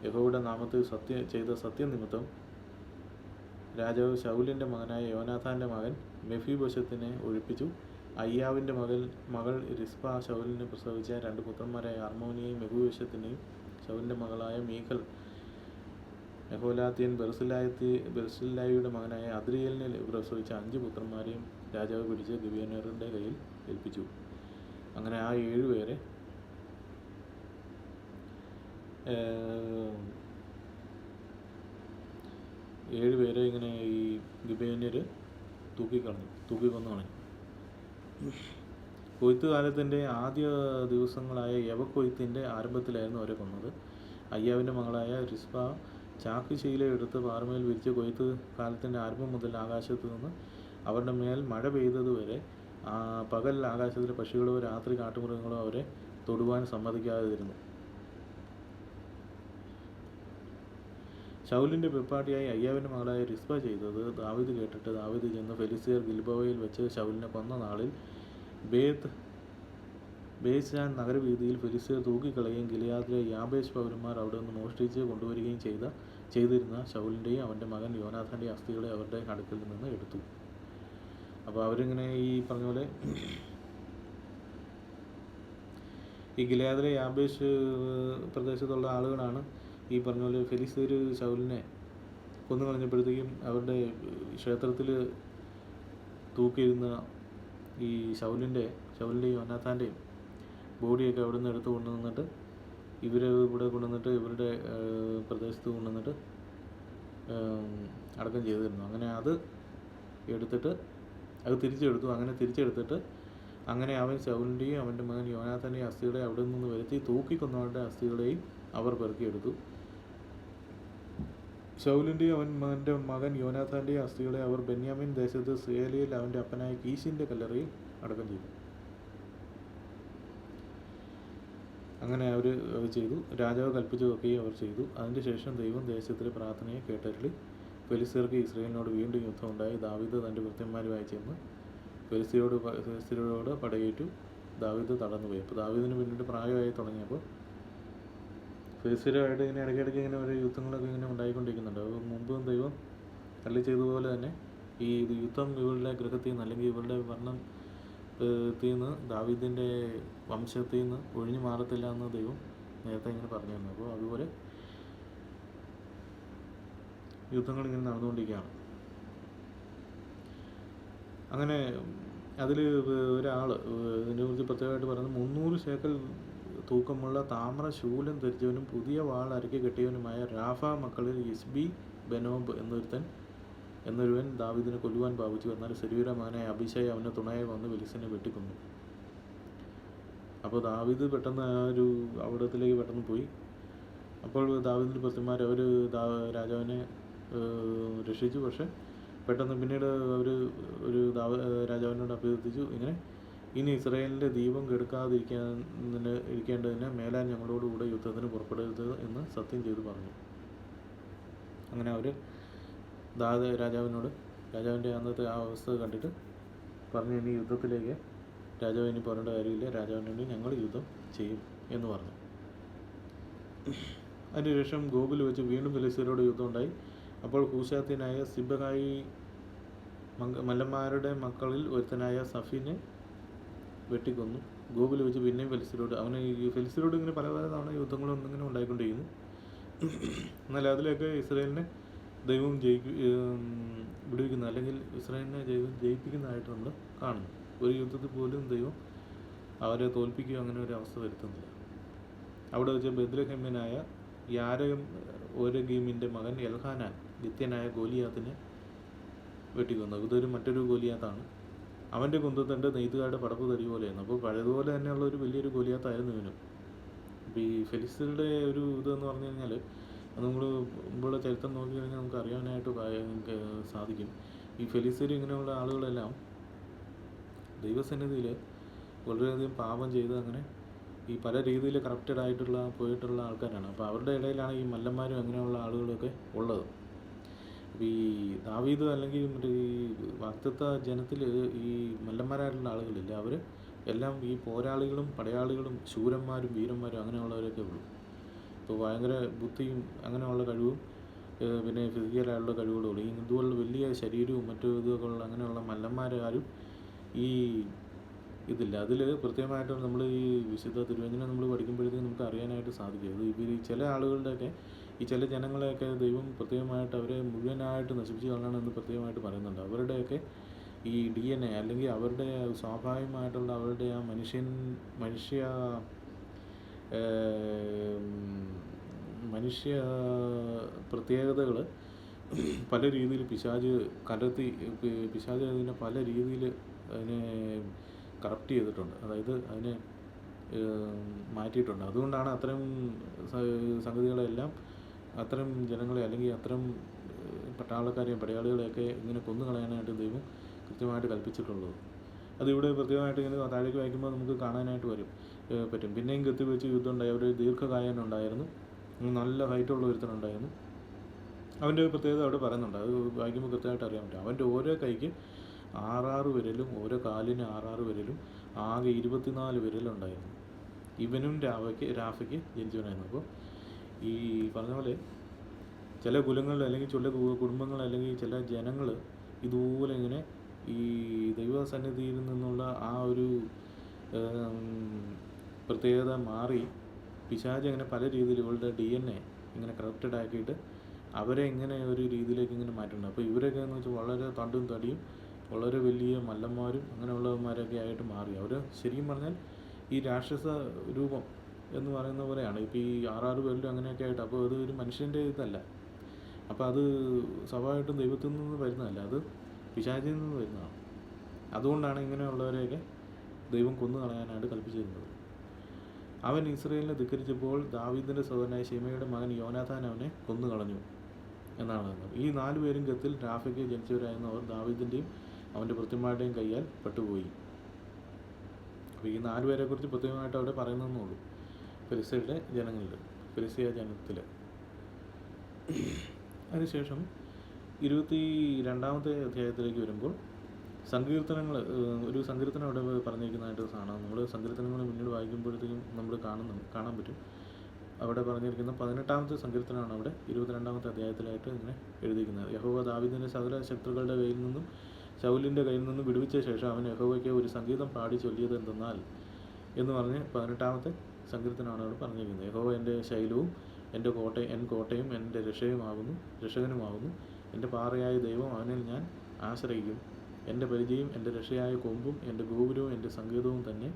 യഹോവയുടെ നാമത്തിൽ ചെയ്ത സത്യനിമിത്തം രാജാവ് ശൗലിൻ്റെ മകനായ യോനാഥാൻ്റെ മകൻ മെഫീബോശത്തിനെ ഒഴിപ്പിച്ചു. അയ്യാവിൻ്റെ മകൾ റിസ്പ ശൗലിനെ പ്രസവിച്ച 2 പുത്രന്മാരായ അർമോനിയെയും മെഫീബോശത്തിനെയും ശൗലിൻ്റെ മകളായ മീഖൽ മെഹോലാത്യൻ ബെർസില്ലായിയുടെ മകനായ അദ്രിയേലിനെ പ്രസവിച്ച 5 പുത്രന്മാരെയും രാജാവ് പിടിച്ച് ഗിബയോന്യരുടെ കയ്യിൽ ഏൽപ്പിച്ചു. അങ്ങനെ ആ 7 പേരെ ഇങ്ങനെ ഈ ഗിബയോന്യർ തൂക്കിക്കൊന്നു കളഞ്ഞു. കൊയ്ത്ത് കാലത്തിൻ്റെ ആദ്യ ദിവസങ്ങളായ യവക്കൊയ്ത്തിൻ്റെ ആരംഭത്തിലായിരുന്നു അവരെ കൊന്നത്. അയ്യാവിൻ്റെ മകളായ റിസ്പ ചാക്ക് ശീല എടുത്ത് പാറമേൽ വിരിച്ച് കൊയ്ത്ത് കാലത്തിൻ്റെ ആരംഭം മുതൽ ആകാശത്ത് നിന്ന് അവരുടെ മേൽ മഴ പെയ്തതുവരെ പകൽ ആകാശത്തിലെ പക്ഷികളോ രാത്രി കാട്ടുമൃഗങ്ങളോ അവരെ തൊടുവാൻ സമ്മതിക്കാതിരുന്നു. ശൗലിൻ്റെ വെപ്പാട്ടിയായി അയ്യാവിൻ്റെ മകളായ റിസ്പ ചെയ്തത് ദാവീദ് കേട്ടിട്ട് ദാവീദ് ചെന്ന് ഫെലിസ്ത്യർ ഗിൽബോവയിൽ വെച്ച് ശൗലിനെ കൊന്ന നാളിൽ ബേത്ത്ശാൻ നഗരവീതിയിൽ ഫെലിസ്ത്യർ തൂക്കിക്കളയുകയും ഗിലെയാദിലെ യാബേശ് പൗരന്മാർ അവിടെ നിന്ന് മോഷ്ടിച്ച് കൊണ്ടുവരികയും ചെയ്തിരുന്ന ശൗലിൻ്റെയും അവൻ്റെ മകൻ യോനാഥാൻ്റെയും അസ്ഥികളെ അവരുടെ അടുക്കൽ നിന്ന് എടുത്തു. അപ്പോൾ അവരിങ്ങനെ ഈ പറഞ്ഞ പോലെ ഈ ഗിലെയാദിലെ യാബേശ് പ്രദേശത്തുള്ള ആളുകളാണ് ഈ പറഞ്ഞ പോലെ ഫെലിസ്ത്യർ ശൗലിനെ കൊന്നു കളഞ്ഞപ്പോഴത്തേക്കും അവരുടെ ക്ഷേത്രത്തിൽ തൂക്കിയിരുന്ന ഈ ശൗലിൻ്റെയും യോനാഥാൻ്റെയും ബോഡിയൊക്കെ അവിടെ നിന്ന് എടുത്ത് കൊണ്ടുവന്നിട്ട് ഇവരുടെ പ്രദേശത്ത് കൊണ്ടുവന്നിട്ട് അടക്കം ചെയ്തിരുന്നു. അങ്ങനെ അത് തിരിച്ചെടുത്തു. അങ്ങനെ തിരിച്ചെടുത്തിട്ട് അങ്ങനെ അവൻ ശൗലിൻ്റെയും അവൻ്റെ മകൻ യോനാഥാൻ്റെയും അസ്ഥികളെ അവിടെ നിന്ന് വരുത്തി തൂക്കിക്കൊന്നവരുടെ അസ്ഥികളെയും അവർ പെറുക്കിയെടുത്തു. ശൗലിൻ്റെയും അവൻ്റെ മകൻ യോനാഥാൻ്റെയും അസ്ഥികളെ അവർ ബെന്യാമിൻ ദേശത്ത് സേലയിൽ അവൻ്റെ അപ്പനായ കീശിൻ്റെ കല്ലറയിൽ അടക്കം ചെയ്തു. അങ്ങനെ അവർ ചെയ്തു. രാജാവ് കൽപ്പിച്ചതൊക്കെയും അവർ ചെയ്തു. അതിൻ്റെ ശേഷം ദൈവം ദേശത്തിലെ പ്രാർത്ഥനയെ കേട്ടരുളി ഫെലിസ്ത്യർക്ക് ഇസ്രായേലിനോട് വീണ്ടും യുദ്ധമുണ്ടായി. ദാവീദ് തൻ്റെ ഭൃത്യന്മാരുമായി ചെന്ന് ഫെലിസ്ത്യരോട് പടയേറ്റു. ദാവീദ് തടന്നുപോയി. അപ്പോൾ ദാവീദിന് പിന്നീട് പ്രായമായി തുടങ്ങിയപ്പോൾ സ്ഥിരമായിട്ട് ഇങ്ങനെ ഇടയ്ക്കിടയ്ക്ക് ഇങ്ങനെ ഓരോ യുദ്ധങ്ങളൊക്കെ ഇങ്ങനെ ഉണ്ടായിക്കൊണ്ടിരിക്കുന്നുണ്ട്. അത് മുമ്പും ദൈവം അരുളി ചെയ്തതുപോലെ തന്നെ ഈ യുദ്ധം ഇവരുടെ ഗൃഹത്തിൽ നിന്ന് അല്ലെങ്കിൽ ഇവരുടെ ത്തിൽ നിന്ന് ദാവീദിൻ്റെ വംശത്തിൽ നിന്ന് ഒഴിഞ്ഞു മാറത്തില്ല എന്ന് ദൈവം നേരത്തെ ഇങ്ങനെ പറഞ്ഞിരുന്നു. അപ്പോൾ അതുപോലെ യുദ്ധങ്ങൾ ഇങ്ങനെ നടന്നുകൊണ്ടിരിക്കുകയാണ്. അങ്ങനെ അതിൽ ഒരാൾ ഇതിനെക്കുറിച്ച് പ്രത്യേകമായിട്ട് പറയുന്നത് 300 ശേക്കൽ തൂക്കമുള്ള താമ്ര ശൂലം ധരിച്ചവനും പുതിയ വാൾ അരക്കി കെട്ടിയവനുമായ രാഫ മക്കളിൽ യിസ്ബി ബെനോബ് എന്നൊരുവൻ ദാവീദിനെ കൊല്ലുവാൻ ഭാവിച്ചു. എന്നാൽ സെരൂയുടെ മകനായ അബീശായി അവൻ്റെ തുണയായി വന്ന് ഫെലിസ്ത്യനെ വെട്ടിക്കൊന്നു. അപ്പോൾ ദാവീദ് പെട്ടെന്ന് ആ ഒരു അവിടത്തിലേക്ക് പെട്ടെന്ന് പോയി. അപ്പോൾ ദാവീദിൻ്റെ ഭൃത്യന്മാർ അവർ രാജാവിനെ രക്ഷിച്ചു. പക്ഷേ പെട്ടെന്ന് പിന്നീട് അവർ രാജാവിനോട് അഭ്യർത്ഥിച്ചു, ഇനി ഇസ്രായേലിൻ്റെ ദീപം ഇരിക്കേണ്ടതിന് മേലാൻ ഞങ്ങളോടുകൂടെ യുദ്ധത്തിന് പുറപ്പെടരുത് എന്ന് സത്യം ചെയ്ത് പറഞ്ഞു. അങ്ങനെ അവർ രാജാവിൻ്റെ അന്നത്തെ ആ അവസ്ഥ കണ്ടിട്ട് പറഞ്ഞു, ഇനി യുദ്ധത്തിലേക്ക് രാജാവ് ഇനി പോരേണ്ട കാര്യമില്ല, രാജാവിന് വേണ്ടി ഞങ്ങൾ യുദ്ധം ചെയ്യും എന്ന് പറഞ്ഞു. അതിനുശേഷം ഗോബിൽ വെച്ച് വീണ്ടും ഫെലിസ്ത്യരോട് യുദ്ധം ഉണ്ടായി. അപ്പോൾ ഹൂശാത്യനായ സിബഹായി മല്ലന്മാരുടെ മക്കളിൽ ഒരുത്തനായ സഫീനെ വെട്ടിക്കൊന്നു. ഗോബിൽ വെച്ച് പിന്നെയും ഫെലിസ്ത്യരോട് ഇങ്ങനെ പല തവണ യുദ്ധങ്ങളൊന്നും ഇങ്ങനെ ഉണ്ടായിക്കൊണ്ടിരിക്കുന്നു. എന്നാൽ അതിലൊക്കെ ഇസ്രായേലിനെ ദൈവം വിടുവിക്കുന്ന അല്ലെങ്കിൽ ഇസ്രായേലിനെ ദൈവം ജയിപ്പിക്കുന്നതായിട്ട് നമ്മൾ കാണുന്നു. ഒരു യുദ്ധത്തിൽ പോലും ദൈവം അവരെ തോൽപ്പിക്കുകയോ അങ്ങനെ ഒരു അവസ്ഥ വരുത്തുന്നില്ല. അവിടെ വെച്ച് ബെത്ലഹേമ്യനായ ഓരഗീമിൻ്റെ മകൻ എൽഹാനാൻ ഗിത്യനായ ഗോലിയാത്തിനെ വെട്ടിക്കൊന്നു. ഇതൊരു മറ്റൊരു ഗോലിയാത്താണ്. അവൻ്റെ കുന്തത്തിൻ്റെ നെയ്ത്തുകാരുടെ പടപ്പ് തടി പോലെയായിരുന്നു. അപ്പോൾ പഴയതുപോലെ തന്നെയുള്ള ഒരു വലിയൊരു ഗോലിയാത്തായിരുന്നു ഇവനും. അപ്പോൾ ഈ ഫെലിസ്ത്യരുടെ ഒരു ഇതെന്ന് പറഞ്ഞു കഴിഞ്ഞാൽ നമ്മൾ മുമ്പുള്ള ചരിത്രം നോക്കി കഴിഞ്ഞാൽ നമുക്ക് അറിയാനായിട്ട് സാധിക്കും. ഈ ഫെലിസ്ത്യർ ഇങ്ങനെയുള്ള ആളുകളെല്ലാം ദൈവസന്നിധിയിൽ വളരെയധികം പാപം ചെയ്ത് അങ്ങനെ ഈ പല രീതിയിൽ കറപ്റ്റഡ് ആയിട്ടുള്ള പോയിട്ടുള്ള ആൾക്കാരാണ്. അപ്പോൾ അവരുടെ ഇടയിലാണ് ഈ മല്ലന്മാരും അങ്ങനെയുള്ള ആളുകളൊക്കെ ഉള്ളത്. അപ്പോൾ ഈ ദാവീദ് അല്ലെങ്കിൽ ഈ വാഗ്ദത്ത ജനത്തിൽ ഈ മല്ലന്മാരായിട്ടുള്ള ആളുകളില്ല. അവർ എല്ലാം ഈ പോരാളികളും പടയാളികളും ശൂരന്മാരും വീരന്മാരും അങ്ങനെയുള്ളവരൊക്കെ ഉള്ളൂ. ഇപ്പോൾ ഭയങ്കര ബുദ്ധിയും അങ്ങനെയുള്ള കഴിവും പിന്നെ ഫിസിക്കലായിട്ടുള്ള കഴിവുകളും ഉള്ളൂ. ഇതുപോലുള്ള വലിയ ശരീരവും മറ്റു ഇതൊക്കെ ഉള്ള അങ്ങനെയുള്ള മല്ലന്മാരാരും ഈ ഇതില്ല. അതിൽ പ്രത്യേകമായിട്ട് നമ്മൾ ഈ വിശുദ്ധ തിരുവചനം നമ്മൾ പഠിക്കുമ്പോഴത്തേക്കും നമുക്ക് അറിയാനായിട്ട് സാധിക്കും. അത് ചില ആളുകളുടെയൊക്കെ ഈ ചില ജനങ്ങളെയൊക്കെ ദൈവം പ്രത്യേകമായിട്ട് അവരെ മുഴുവനായിട്ട് നശിപ്പിച്ച് കളയണമെന്ന് പ്രത്യേകമായിട്ട് പറയുന്നുണ്ട്. അവരുടെയൊക്കെ ഈ DNA അല്ലെങ്കിൽ അവരുടെ സ്വാഭാവികമായിട്ടുള്ള അവരുടെ ആ മനുഷ്യ പ്രത്യേകതകൾ പല രീതിയിൽ പിശാച് അതിനെ പല രീതിയിൽ അതിനെ കറപ്റ്റ് ചെയ്തിട്ടുണ്ട്. അതായത് അതിനെ മാറ്റിയിട്ടുണ്ട്. അതുകൊണ്ടാണ് അത്തരം സംഗതികളെല്ലാം അത്തരം ജനങ്ങളെ അല്ലെങ്കിൽ അത്തരം പട്ടാളക്കാരെയും പടയാളികളെയൊക്കെ ഇങ്ങനെ കൊന്നു കളയാനായിട്ട് ദൈവം കൃത്യമായിട്ട് കൽപ്പിച്ചിട്ടുള്ളത്. അതിവിടെ പ്രത്യേകമായിട്ട് ഇങ്ങനെ താഴേക്ക് വായിക്കുമ്പോൾ നമുക്ക് കാണാനായിട്ട് പറ്റും. പിന്നെയും കത്തി വെച്ച് യുദ്ധം ഉണ്ടായി. ഒരു ദീർഘകായനുണ്ടായിരുന്നു, നല്ല ഹൈറ്റുള്ള ഒരുത്തനുണ്ടായിരുന്നു. അവൻ്റെ ഒരു പ്രത്യേകത അവിടെ പറയുന്നുണ്ട്. അത് വായിക്കുമ്പോൾ കൃത്യമായിട്ട് അറിയാൻ പറ്റും. അവൻ്റെ ഓരോ കൈക്ക് 6 വിരലും ഓരോ കാലിന് 6 വിരലും ആകെ 24 വിരലുണ്ടായിരുന്നു. ഇവനും രാഫയ്ക്ക് ജനിച്ചവനായിരുന്നു. അപ്പോൾ ഈ പറഞ്ഞ പോലെ ചില കുലങ്ങളിൽ അല്ലെങ്കിൽ ചില കുടുംബങ്ങൾ അല്ലെങ്കിൽ ചില ജനങ്ങൾ ഇതുപോലെ ഇങ്ങനെ ഈ ദൈവസന്നിധിയിൽ നിന്നുള്ള ആ ഒരു പ്രത്യേകത മാറി പിശാച് അങ്ങനെ പല രീതിയിൽ ഇവളുടെ DNA ഇങ്ങനെ കറപ്റ്റഡ് ആക്കിയിട്ട് അവരെ ഇങ്ങനെ ഒരു രീതിയിലേക്ക് ഇങ്ങനെ മാറ്റുന്നുണ്ട്. അപ്പോൾ ഇവരൊക്കെ എന്ന് വെച്ചാൽ വളരെ തണ്ടും തടിയും വളരെ വലിയ മല്ലന്മാരും അങ്ങനെയുള്ളവന്മാരൊക്കെ ആയിട്ട് മാറി. അവർ ശരിക്കും പറഞ്ഞാൽ ഈ രാക്ഷസ രൂപം എന്ന് പറയുന്ന പോലെയാണ്. ഇപ്പോൾ ഈ 6 പേരിലും അങ്ങനെയൊക്കെ ആയിട്ട്. അപ്പോൾ അത് ഒരു മനുഷ്യൻ്റെ ഇതല്ല. അപ്പോൾ അത് സ്വാഭാവികമായിട്ടും ദൈവത്തിൽ നിന്ന് വരുന്നതല്ല, അത് പിശാചിൽ നിന്ന് വരുന്നതാണ്. അതുകൊണ്ടാണ് ഇങ്ങനെയുള്ളവരെയൊക്കെ ദൈവം കൊന്നു കളയാനായിട്ട് കൽപ്പിച്ചിരുന്നത്. അവൻ ഇസ്രായേലിനെ ധിക്കരിച്ചപ്പോൾ ദാവീദിൻ്റെ സഹോദരനായ ശിമെയുടെ മകൻ യോനാഥാൻ അവനെ കൊന്നു കളഞ്ഞു എന്നാണ് പറയുന്നത്. ഈ 4 പേരും ഗത്തിൽ രാഫയ്ക്ക് ജനിച്ചവരായിരുന്നവർ ദാവീദിൻ്റെയും അവൻ്റെ ഭൃത്യന്മാരുടെയും കയ്യാൽ പെട്ടുപോയി. അപ്പോൾ ഈ 4 പേരെക്കുറിച്ച് പ്രത്യേകമായിട്ട് അവിടെ പറയുന്നതെന്നുള്ളൂ ഫെലിസ്ത്യരുടെ ഫെലിസ്ത്യ ജനത്തിൽ. അതിനുശേഷം 22-ാമത്തെ അധ്യായത്തിലേക്ക് വരുമ്പോൾ ഒരു സങ്കീർത്തനം അവിടെ പറഞ്ഞിരിക്കുന്നതായിട്ട് കാണാം. നമ്മൾ സങ്കീർത്തനങ്ങൾ പിന്നീട് വായിക്കുമ്പോഴത്തേക്കും നമ്മൾ കാണാൻ പറ്റും. അവിടെ പറഞ്ഞിരിക്കുന്ന 18-ാമത്തെ സങ്കീർത്തനമാണ് അവിടെ 22-ാമത്തെ അധ്യായത്തിലായിട്ട് ഇങ്ങനെ എഴുതിയിരിക്കുന്നത്. യഹോവ ദാവീദിനെ സകല ശത്രുക്കളുടെ കയ്യിൽ നിന്നും ശൗലിൻ്റെ കയ്യിൽ നിന്നും വിടുവിച്ച ശേഷം അവൻ യഹോവയ്ക്ക് ഒരു സംഗീതം പാടി ചൊല്ലിയത് എന്തെന്നാൽ എന്ന് പറഞ്ഞ് 18-ാമത്തെ സങ്കീർത്തനമാണ് അവിടെ പറഞ്ഞിരിക്കുന്നത്. യഹോവ എൻ്റെ ശൈലവും എൻ്റെ കോട്ടയും എൻ്റെ രക്ഷകനുമാകുന്നു. എൻ്റെ പാറയായ ദൈവം, അവനിൽ ഞാൻ ആശ്രയിക്കും. എൻ്റെ പരിചയം, എൻ്റെ രക്ഷയായ കൊമ്പും എൻ്റെ ഗോപുരവും എൻ്റെ സങ്കേതവും തന്നെ.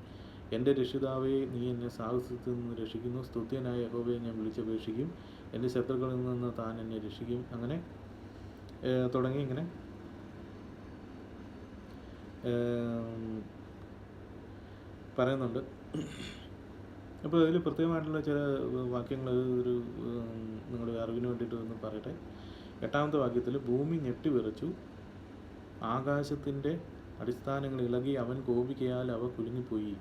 എൻ്റെ രക്ഷിതാവേ, നീ എന്നെ സാഹസത്തിൽ നിന്ന് രക്ഷിക്കുന്നു. സ്തുത്യനായ യഹോവയെ ഞാൻ വിളിച്ചപേക്ഷിക്കും. എൻ്റെ ശത്രുക്കളിൽ നിന്ന് താൻ എന്നെ രക്ഷിക്കും. അങ്ങനെ തുടങ്ങി ഇങ്ങനെ പറയുന്നുണ്ട്. അപ്പോൾ അതിൽ പ്രത്യേകമായിട്ടുള്ള ചില വാക്യങ്ങൾ ഒരു നിങ്ങളുടെ അറിവിന് വേണ്ടിയിട്ട് ഒന്ന് പറയട്ടെ. 8-ാമത്തെ വാക്യത്തിൽ ഭൂമി ഞെട്ടിവിറച്ചു, ആകാശത്തിൻ്റെ അടിസ്ഥാനങ്ങൾ ഇളകി, അവൻ കോപിക്കയാൽ അവ കുലുങ്ങിപ്പോയി.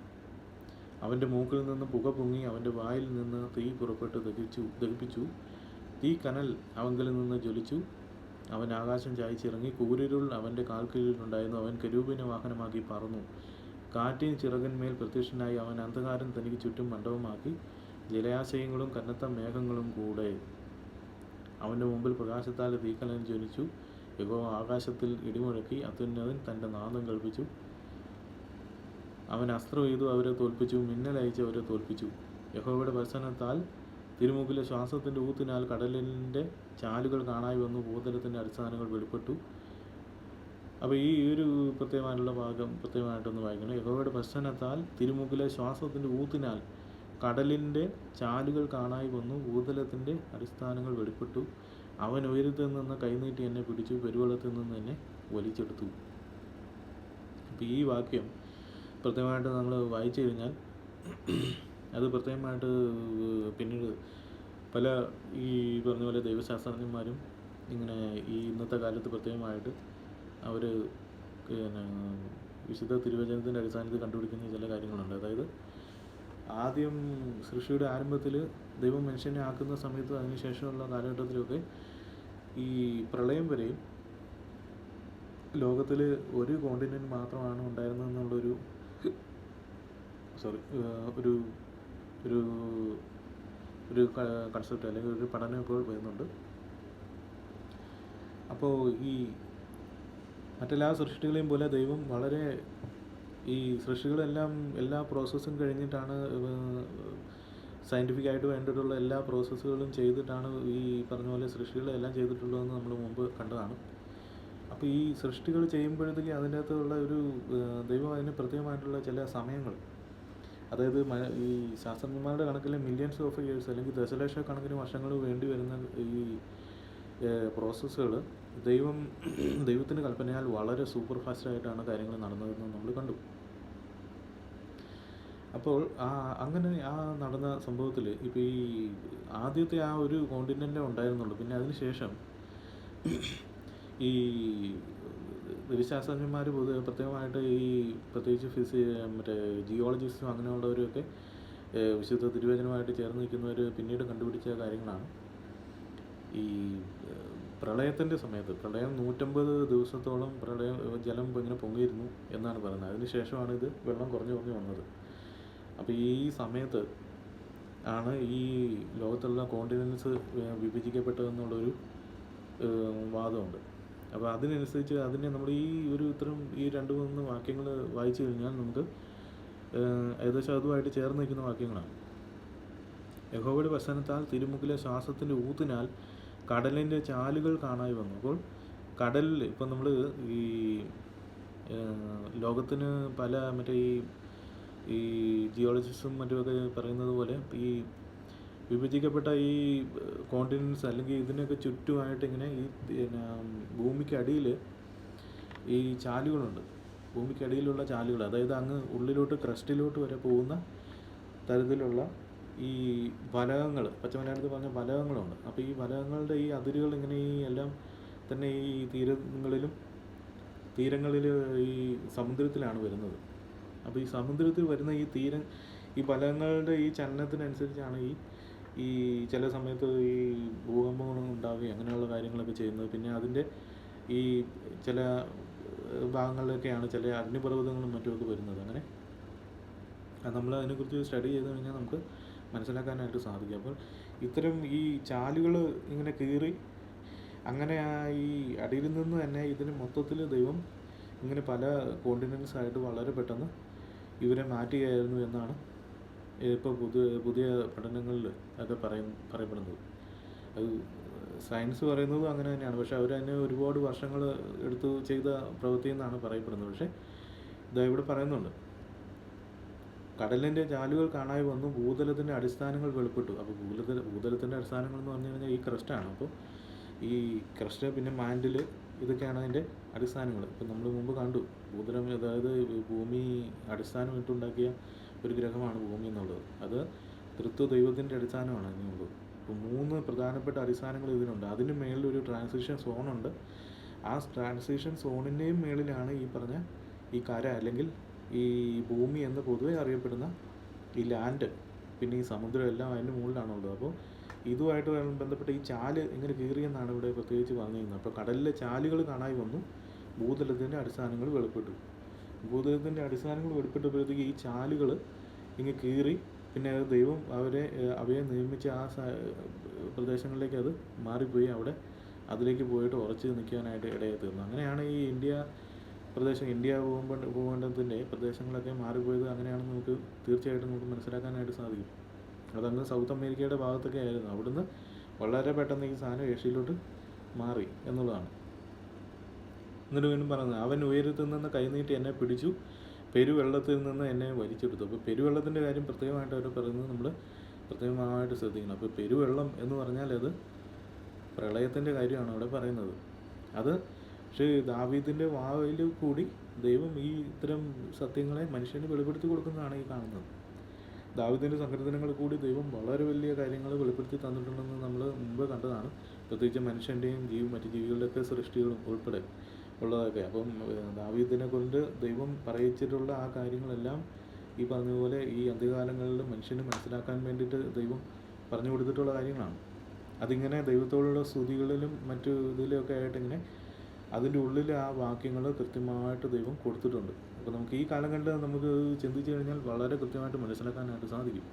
അവൻ്റെ മൂക്കിൽ നിന്ന് പുക പൊങ്ങി, അവൻ്റെ വായിൽ നിന്ന് തീ പുറപ്പെട്ട് ദഹിപ്പിച്ചു. തീ കനൽ അവങ്കിൽ നിന്ന് ജ്വലിച്ചു. അവൻ ആകാശം ചായച്ചിറങ്ങി, കൂരിരുൾ അവൻ്റെ കാൽക്കീഴിലുണ്ടായിരുന്നു. അവൻ കെരൂബിനെ വാഹനമാക്കി പറന്നു. കാറ്റിൻ ചിറകന്മേൽ പ്രത്യക്ഷനായി. അവൻ അന്ധകാരം തനിക്ക് ചുറ്റും മണ്ഡപമാക്കി, ജലാശയങ്ങളും കനത്ത മേഘങ്ങളും കൂടെ. അവൻ്റെ മുമ്പിൽ പ്രകാശത്താൽ തീക്കനൽ ജ്വലിച്ചു. യഹോവ ആകാശത്തിൽ ഇടിമുഴക്കി, അത്യുന്നതൻ തൻ്റെ നാദം കൽപ്പിച്ചു. അവൻ അസ്ത്രം എയ്തു അവരെ തോൽപ്പിച്ചു, മിന്നലയച്ച് അവരെ തോൽപ്പിച്ചു. യഹോവയുടെ വചനത്താൽ തിരുമുഖിലെ ശ്വാസത്തിൻ്റെ ഊത്തിനാൽ കടലിൻ്റെ ചാലുകൾ കാണായി വന്നു, ഭൂതലത്തിൻ്റെ അടിസ്ഥാനങ്ങൾ വെളിപ്പെട്ടു. അപ്പോൾ ഈ ഒരു പ്രത്യേകമായിട്ടുള്ള ഭാഗം പ്രത്യേകമായിട്ടൊന്ന് വായിക്കണം. യഹോവയുടെ വചനത്താൽ തിരുമുഖിലെ ശ്വാസത്തിൻ്റെ ഊത്തിനാൽ കടലിൻ്റെ ചാലുകൾ കാണായി വന്നു, ഭൂതലത്തിൻ്റെ അടിസ്ഥാനങ്ങൾ വെളിപ്പെട്ടു. അവൻ ഉയരത്തിൽ നിന്ന് കൈനീട്ടി എന്നെ പിടിച്ചു, പെരുവെള്ളത്തിൽ നിന്ന് എന്നെ വലിച്ചെടുത്തു. അപ്പോൾ ഈ വാക്യം പ്രത്യേകമായിട്ട് നമ്മൾ വായിച്ചു കഴിഞ്ഞാൽ അത് പ്രത്യേകമായിട്ട് പിന്നീട് പല ഈ പറഞ്ഞ പോലെ ദൈവശാസ്ത്രജ്ഞന്മാരും ഇങ്ങനെ ഈ ഇന്നത്തെ കാലത്ത് പ്രത്യേകമായിട്ട് അവർ പിന്നെ വിശുദ്ധ തിരുവചനത്തിൻ്റെ അടിസ്ഥാനത്തിൽ കണ്ടുപിടിക്കുന്ന ചില കാര്യങ്ങളുണ്ട്. അതായത് ആദ്യം സൃഷ്ടിയുടെ ആരംഭത്തിൽ ദൈവം മനുഷ്യനെ ആക്കുന്ന സമയത്ത് അതിനുശേഷമുള്ള കാലഘട്ടത്തിലൊക്കെ ഈ പ്രളയം വരെയും ലോകത്തിൽ ഒരു കോണ്ടിനെൻ്റ് മാത്രമാണ് ഉണ്ടായിരുന്നതെന്നുള്ളൊരു ഒരു ഒരു ഒരു കൺസെപ്റ്റ് അല്ലെങ്കിൽ ഒരു പഠനം ഇപ്പോൾ വരുന്നുണ്ട്. അപ്പോൾ ഈ മറ്റെല്ലാ സൃഷ്ടികളെയും പോലെ ദൈവം വളരെ ഈ സൃഷ്ടികളെല്ലാം എല്ലാ പ്രോസസ്സും കഴിഞ്ഞിട്ടാണ് സയൻറ്റിഫിക്കായിട്ട് വേണ്ടിയിട്ടുള്ള എല്ലാ പ്രോസസ്സുകളും ചെയ്തിട്ടാണ് ഈ പറഞ്ഞ പോലെ സൃഷ്ടികളെല്ലാം ചെയ്തിട്ടുള്ളതെന്ന് നമ്മൾ മുമ്പ് കണ്ടതാണ്. അപ്പോൾ ഈ സൃഷ്ടികൾ ചെയ്യുമ്പോഴത്തേക്ക് അതിൻ്റെ അകത്തുള്ള ഒരു ദൈവം അതിന് പ്രത്യേകമായിട്ടുള്ള ചില സമയങ്ങൾ, അതായത് ഈ ശാസ്ത്രജ്ഞന്മാരുടെ കണക്കിൽ മില്യൺസ് ഓഫ് ഇയേഴ്സ് അല്ലെങ്കിൽ ദശലക്ഷക്കണക്കിന് വർഷങ്ങൾ വേണ്ടി വരുന്ന ഈ പ്രോസസ്സുകൾ ദൈവത്തിൻ്റെ കൽപ്പനയാൽ വളരെ സൂപ്പർ ഫാസ്റ്റായിട്ടാണ് കാര്യങ്ങൾ നടന്നതെന്ന് നമ്മൾ കണ്ടു. അപ്പോൾ അങ്ങനെ നടന്ന സംഭവത്തിൽ ഇപ്പോൾ ഈ ആദ്യത്തെ ആ ഒരു കോണ്ടിനെൻ്റേ ഉണ്ടായിരുന്നുള്ളൂ. പിന്നെ അതിന് ശേഷം ഈ ദൈവശാസ്ത്രജ്ഞന്മാർ പ്രത്യേകമായിട്ട് ഈ പ്രത്യേകിച്ച് മറ്റേ ജിയോളജിസ്റ്റും അങ്ങനെയുള്ളവരൊക്കെ വിശുദ്ധ തിരുവചനമായിട്ട് ചേർന്ന് നിൽക്കുന്നവർ പിന്നീട് കണ്ടുപിടിച്ച കാര്യങ്ങളാണ്. ഈ പ്രളയത്തിൻ്റെ സമയത്ത് പ്രളയം 150 ദിവസത്തോളം ജലം ഇങ്ങനെ പൊങ്ങിയിരുന്നു എന്നാണ് പറയുന്നത്. അതിന് ശേഷമാണ് ഇത് വെള്ളം കുറഞ്ഞു വന്നത്. അപ്പോൾ ഈ സമയത്ത് ആണ് ഈ ലോകത്തുള്ള കോണ്ടിനെൻറ്റ്സ് വിഭജിക്കപ്പെട്ടതെന്നുള്ളൊരു വാദമുണ്ട്. അപ്പോൾ അതിനനുസരിച്ച് അതിനെ നമ്മൾ ഈ 2-3 വാക്യങ്ങൾ വായിച്ചു കഴിഞ്ഞാൽ നമുക്ക് ഏകദേശം അതുമായിട്ട് ചേർന്ന് നിൽക്കുന്ന വാക്യങ്ങളാണ്. യഹോവയുടെ വചനത്താൽ തിരുമുഖിലെ ശ്വാസത്തിൻ്റെ ഊത്തിനാൽ കടലിൻ്റെ ചാലുകൾ കാണായി വന്നു. അപ്പോൾ കടലിൽ ഇപ്പം നമ്മൾ ഈ ലോകത്തിന് പല മറ്റേ ഈ ജിയോളജിസ്റ്റും മറ്റുമൊക്കെ പറയുന്നത് പോലെ ഈ വിഭജിക്കപ്പെട്ട ഈ കോണ്ടിനെൻറ്റ്സ് അല്ലെങ്കിൽ ഇതിനൊക്കെ ചുറ്റുമായിട്ട് ഇങ്ങനെ ഈ ഭൂമിക്കടിയിൽ ഈ ചാലുകളുണ്ട്. ഭൂമിക്കടിയിലുള്ള ചാലുകൾ, അതായത് അങ്ങ് ഉള്ളിലോട്ട് ക്രസ്റ്റിലോട്ട് വരെ പോകുന്ന തരത്തിലുള്ള ഈ വലയങ്ങൾ, പച്ചമലയാളത്തിൽ പറഞ്ഞ വലയങ്ങളുണ്ട്. അപ്പോൾ ഈ വലയങ്ങളുടെ ഈ അതിരുകൾ ഇങ്ങനെ ഈ എല്ലാം തന്നെ ഈ തീരങ്ങളിൽ ഈ സമുദ്രത്തിലാണ് വരുന്നത്. അപ്പോൾ ഈ സമുദ്രത്തിൽ വരുന്ന ഈ വലയങ്ങളുടെ ഈ ചലനത്തിനനുസരിച്ചാണ് ഈ ചില സമയത്ത് ഈ ഭൂകമ്പങ്ങൾ ഉണ്ടാവുകയും അങ്ങനെയുള്ള കാര്യങ്ങളൊക്കെ ചെയ്യുന്നത്. പിന്നെ അതിൻ്റെ ഈ ചില ഭാഗങ്ങളിലൊക്കെയാണ് ചില അഗ്നിപർവ്വതങ്ങളും മറ്റുമൊക്കെ വരുന്നത്. അങ്ങനെ നമ്മൾ അതിനെക്കുറിച്ച് സ്റ്റഡി ചെയ്ത് കഴിഞ്ഞാൽ നമുക്ക് മനസ്സിലാക്കാനായിട്ട് സാധിക്കും. അപ്പോൾ ഇത്തരം ഈ ചാലുകൾ ഇങ്ങനെ കീറി അങ്ങനെ ഈ അടിയിൽ നിന്ന് തന്നെ ഇതിന് മൊത്തത്തിൽ ദൈവം ഇങ്ങനെ പല കോണ്ടിനെൻറ്റ്സ് ആയിട്ട് വളരെ പെട്ടെന്ന് ഇവരെ മാറ്റുകയായിരുന്നു എന്നാണ് ഇപ്പോൾ പുതിയ പഠനങ്ങളിൽ ഒക്കെ പറയപ്പെടുന്നത്. അത് സയൻസ് പറയുന്നതും അങ്ങനെ തന്നെയാണ്. പക്ഷേ അവർ തന്നെ ഒരുപാട് വർഷങ്ങൾ എടുത്ത് ചെയ്ത പ്രവൃത്തി എന്നാണ് പറയപ്പെടുന്നത്. പക്ഷേ ഇതാ ഇവിടെ പറയുന്നുണ്ട്, കടലിൻ്റെ ചാലുകൾ കാണായി വന്നു, ഭൂതലത്തിൻ്റെ അടിസ്ഥാനങ്ങൾ വെളിപ്പെട്ടു. അപ്പോൾ ഭൂതലത്തിൻ്റെ അടിസ്ഥാനങ്ങൾ എന്ന് പറഞ്ഞു കഴിഞ്ഞാൽ ഈ ക്രസ്റ്റാണ്. അപ്പോൾ ഈ ക്രസ്റ്റ് പിന്നെ മാൻഡിൽ ഇതൊക്കെയാണ് അതിൻ്റെ അടിസ്ഥാനങ്ങൾ. ഇപ്പം നമ്മൾ മുമ്പ് കണ്ടു, ഭൂതലം അതായത് ഭൂമി അടിസ്ഥാനം ഇട്ടുണ്ടാക്കിയ ഒരു ഗ്രഹമാണ് ഭൂമി എന്നുള്ളത്. അത് തൃത്വ ദൈവത്തിൻ്റെ അടിസ്ഥാനമാണ് അതിനുള്ളത്. അപ്പോൾ 3 പ്രധാനപ്പെട്ട അടിസ്ഥാനങ്ങൾ ഇതിനുണ്ട്. അതിന് മേളിൽ ഒരു ട്രാൻസിഷൻ സോണുണ്ട്. ആ ട്രാൻസിഷൻ സോണിൻ്റെയും മേളിലാണ് ഈ പറഞ്ഞ ഈ കര അല്ലെങ്കിൽ ഈ ഭൂമി എന്ന് പൊതുവെ അറിയപ്പെടുന്ന ഈ ലാൻഡ്, പിന്നെ ഈ സമുദ്രം എല്ലാം അതിൻ്റെ മുകളിലാണുള്ളത്. അപ്പോൾ ഇതുമായിട്ട് ബന്ധപ്പെട്ട് ഈ ചാല് ഇങ്ങനെ കീറിയെന്നാണ് ഇവിടെ പ്രത്യേകിച്ച് പറഞ്ഞിരുന്നത്. അപ്പോൾ കടലിലെ ചാലുകൾ കാണായി വന്നു, ഭൂതലത്തിൻ്റെ അടിസ്ഥാനങ്ങൾ വെളിപ്പെട്ടു. ഭൂതലത്തിൻ്റെ അടിസ്ഥാനങ്ങൾ വെളിപ്പെട്ടപ്പോഴത്തേക്ക് ഈ ചാലുകൾ ഇങ്ങനെ കീറി, പിന്നെ അത് ദൈവം അവയെ നിർമ്മിച്ച ആ പ്രദേശങ്ങളിലേക്ക് അത് മാറിപ്പോയി, അവിടെ അതിലേക്ക് പോയിട്ട് ഉറച്ച് നിൽക്കാനായിട്ട് ഇടയായി തീർന്നു. അങ്ങനെയാണ് ഈ ഇന്ത്യ ഭൂഖണ്ഡത്തിൻ്റെ പ്രദേശങ്ങളൊക്കെ മാറിപ്പോയത്. അങ്ങനെയാണെന്ന് നമുക്ക് തീർച്ചയായിട്ടും നമുക്ക് മനസ്സിലാക്കാനായിട്ട് സാധിക്കും. അതങ്ങ് സൗത്ത് അമേരിക്കയുടെ ഭാഗത്തൊക്കെ ആയിരുന്നു. അവിടുന്ന് വളരെ പെട്ടെന്ന് ഈ സാധനം ഏഷ്യയിലോട്ട് മാറി എന്നുള്ളതാണ്. എന്നിട്ട് വീണ്ടും പറയുന്നത്, അവൻ ഉയരത്തിൽ നിന്ന് കൈനീട്ടി എന്നെ പിടിച്ചു, പെരുവെള്ളത്തിൽ നിന്ന് എന്നെ വലിച്ചെടുത്തു. അപ്പോൾ പെരുവെള്ളത്തിൻ്റെ കാര്യം പ്രത്യേകമായിട്ട് അവർ പറയുന്നത് നമ്മൾ പ്രത്യേകമായിട്ട് ശ്രദ്ധിക്കണം. അപ്പോൾ പെരുവെള്ളം എന്ന് പറഞ്ഞാൽ അത് പ്രളയത്തിൻ്റെ കാര്യമാണ് അവിടെ പറയുന്നത്. അത് പക്ഷേ ദാവീദിൻ്റെ വായിൽ കൂടി ദൈവം ഈ ഇത്തരം സത്യങ്ങളെ മനുഷ്യന് വെളിപ്പെടുത്തി കൊടുക്കുന്നതാണ് ഈ കാണുന്നത്. ദാവീദിൻ്റെ സങ്കീർത്തനങ്ങളിൽ കൂടി ദൈവം വളരെ വലിയ കാര്യങ്ങൾ വെളിപ്പെടുത്തി തന്നിട്ടുണ്ടെന്ന് നമ്മൾ മുമ്പ് കണ്ടതാണ്. പ്രത്യേകിച്ച് മനുഷ്യൻ്റെയും മറ്റ് ജീവികളുടെയൊക്കെ സൃഷ്ടികളും ഉൾപ്പെടെ ഉള്ളതൊക്കെ. അപ്പം ദാവീദിനെ കൊണ്ട് ദൈവം പറയിച്ചിട്ടുള്ള ആ കാര്യങ്ങളെല്ലാം ഈ പറഞ്ഞതുപോലെ ഈ അന്ത്യകാലങ്ങളിൽ മനുഷ്യന് മനസ്സിലാക്കാൻ വേണ്ടിയിട്ട് ദൈവം പറഞ്ഞു കൊടുത്തിട്ടുള്ള കാര്യങ്ങളാണ്. അതിങ്ങനെ ദൈവത്തോടുള്ള സ്തുതികളിലും മറ്റു ഇതിലൊക്കെ ആയിട്ട് ഇങ്ങനെ അതിൻ്റെ ഉള്ളിൽ ആ വാക്യങ്ങൾ കൃത്യമായിട്ട് ദൈവം കൊടുത്തിട്ടുണ്ട്. അപ്പോൾ നമുക്ക് ഈ കാലങ്ങളിൽ നമുക്ക് ചിന്തിച്ചു കഴിഞ്ഞാൽ വളരെ കൃത്യമായിട്ട് മനസ്സിലാക്കാനായിട്ട് സാധിക്കും.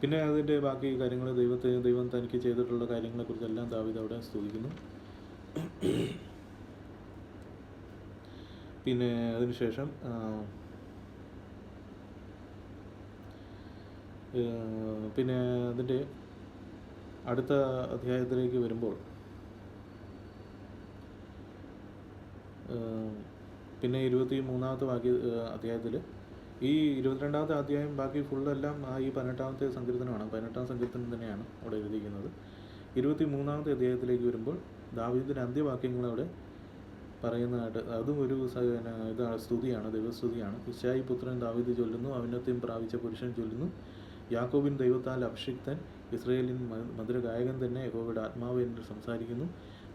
പിന്നെ അതിൻ്റെ ബാക്കി കാര്യങ്ങൾ ദൈവം തനിക്ക് ചെയ്തിട്ടുള്ള കാര്യങ്ങളെക്കുറിച്ചെല്ലാം ദാവീദ് അവിടെ സ്തുതിക്കുന്നു. പിന്നെ അതിനുശേഷം പിന്നെ അതിൻ്റെ അടുത്ത അധ്യായത്തിലേക്ക് വരുമ്പോൾ പിന്നെ 23-ാമത്തെ അധ്യായത്തിൽ ഈ 22-ാമത്തെ അധ്യായം ബാക്കി ഫുള്ളെല്ലാം ഈ 18-ാമത്തെ സങ്കീർത്തനമാണ്. 18-ാം സങ്കീർത്തനം തന്നെയാണ് അവിടെ എഴുതിയിരിക്കുന്നത്. 23-ാമത്തെ അധ്യായത്തിലേക്ക് വരുമ്പോൾ ദാവീദിൻ്റെ അന്ത്യവാക്യങ്ങൾ അവിടെ പറയുന്നതായിട്ട് അതും ഒരു ഇതാണ്, സ്തുതിയാണ്, ദൈവസ്തുതിയാണ്. ഇശായി പുത്രൻ ദാവീദ് ചൊല്ലുന്നു, ഔന്നത്യം പ്രാപിച്ച പുരുഷൻ ചൊല്ലുന്നു, യാക്കോബിൻ ദൈവത്താൽ അഭിഷിക്തൻ, ഇസ്രായേലിൻ മധുരഗായകൻ തന്നെ, യഹോവയുടെ ആത്മാവ് എന്നിൽ സംസാരിക്കുന്നു,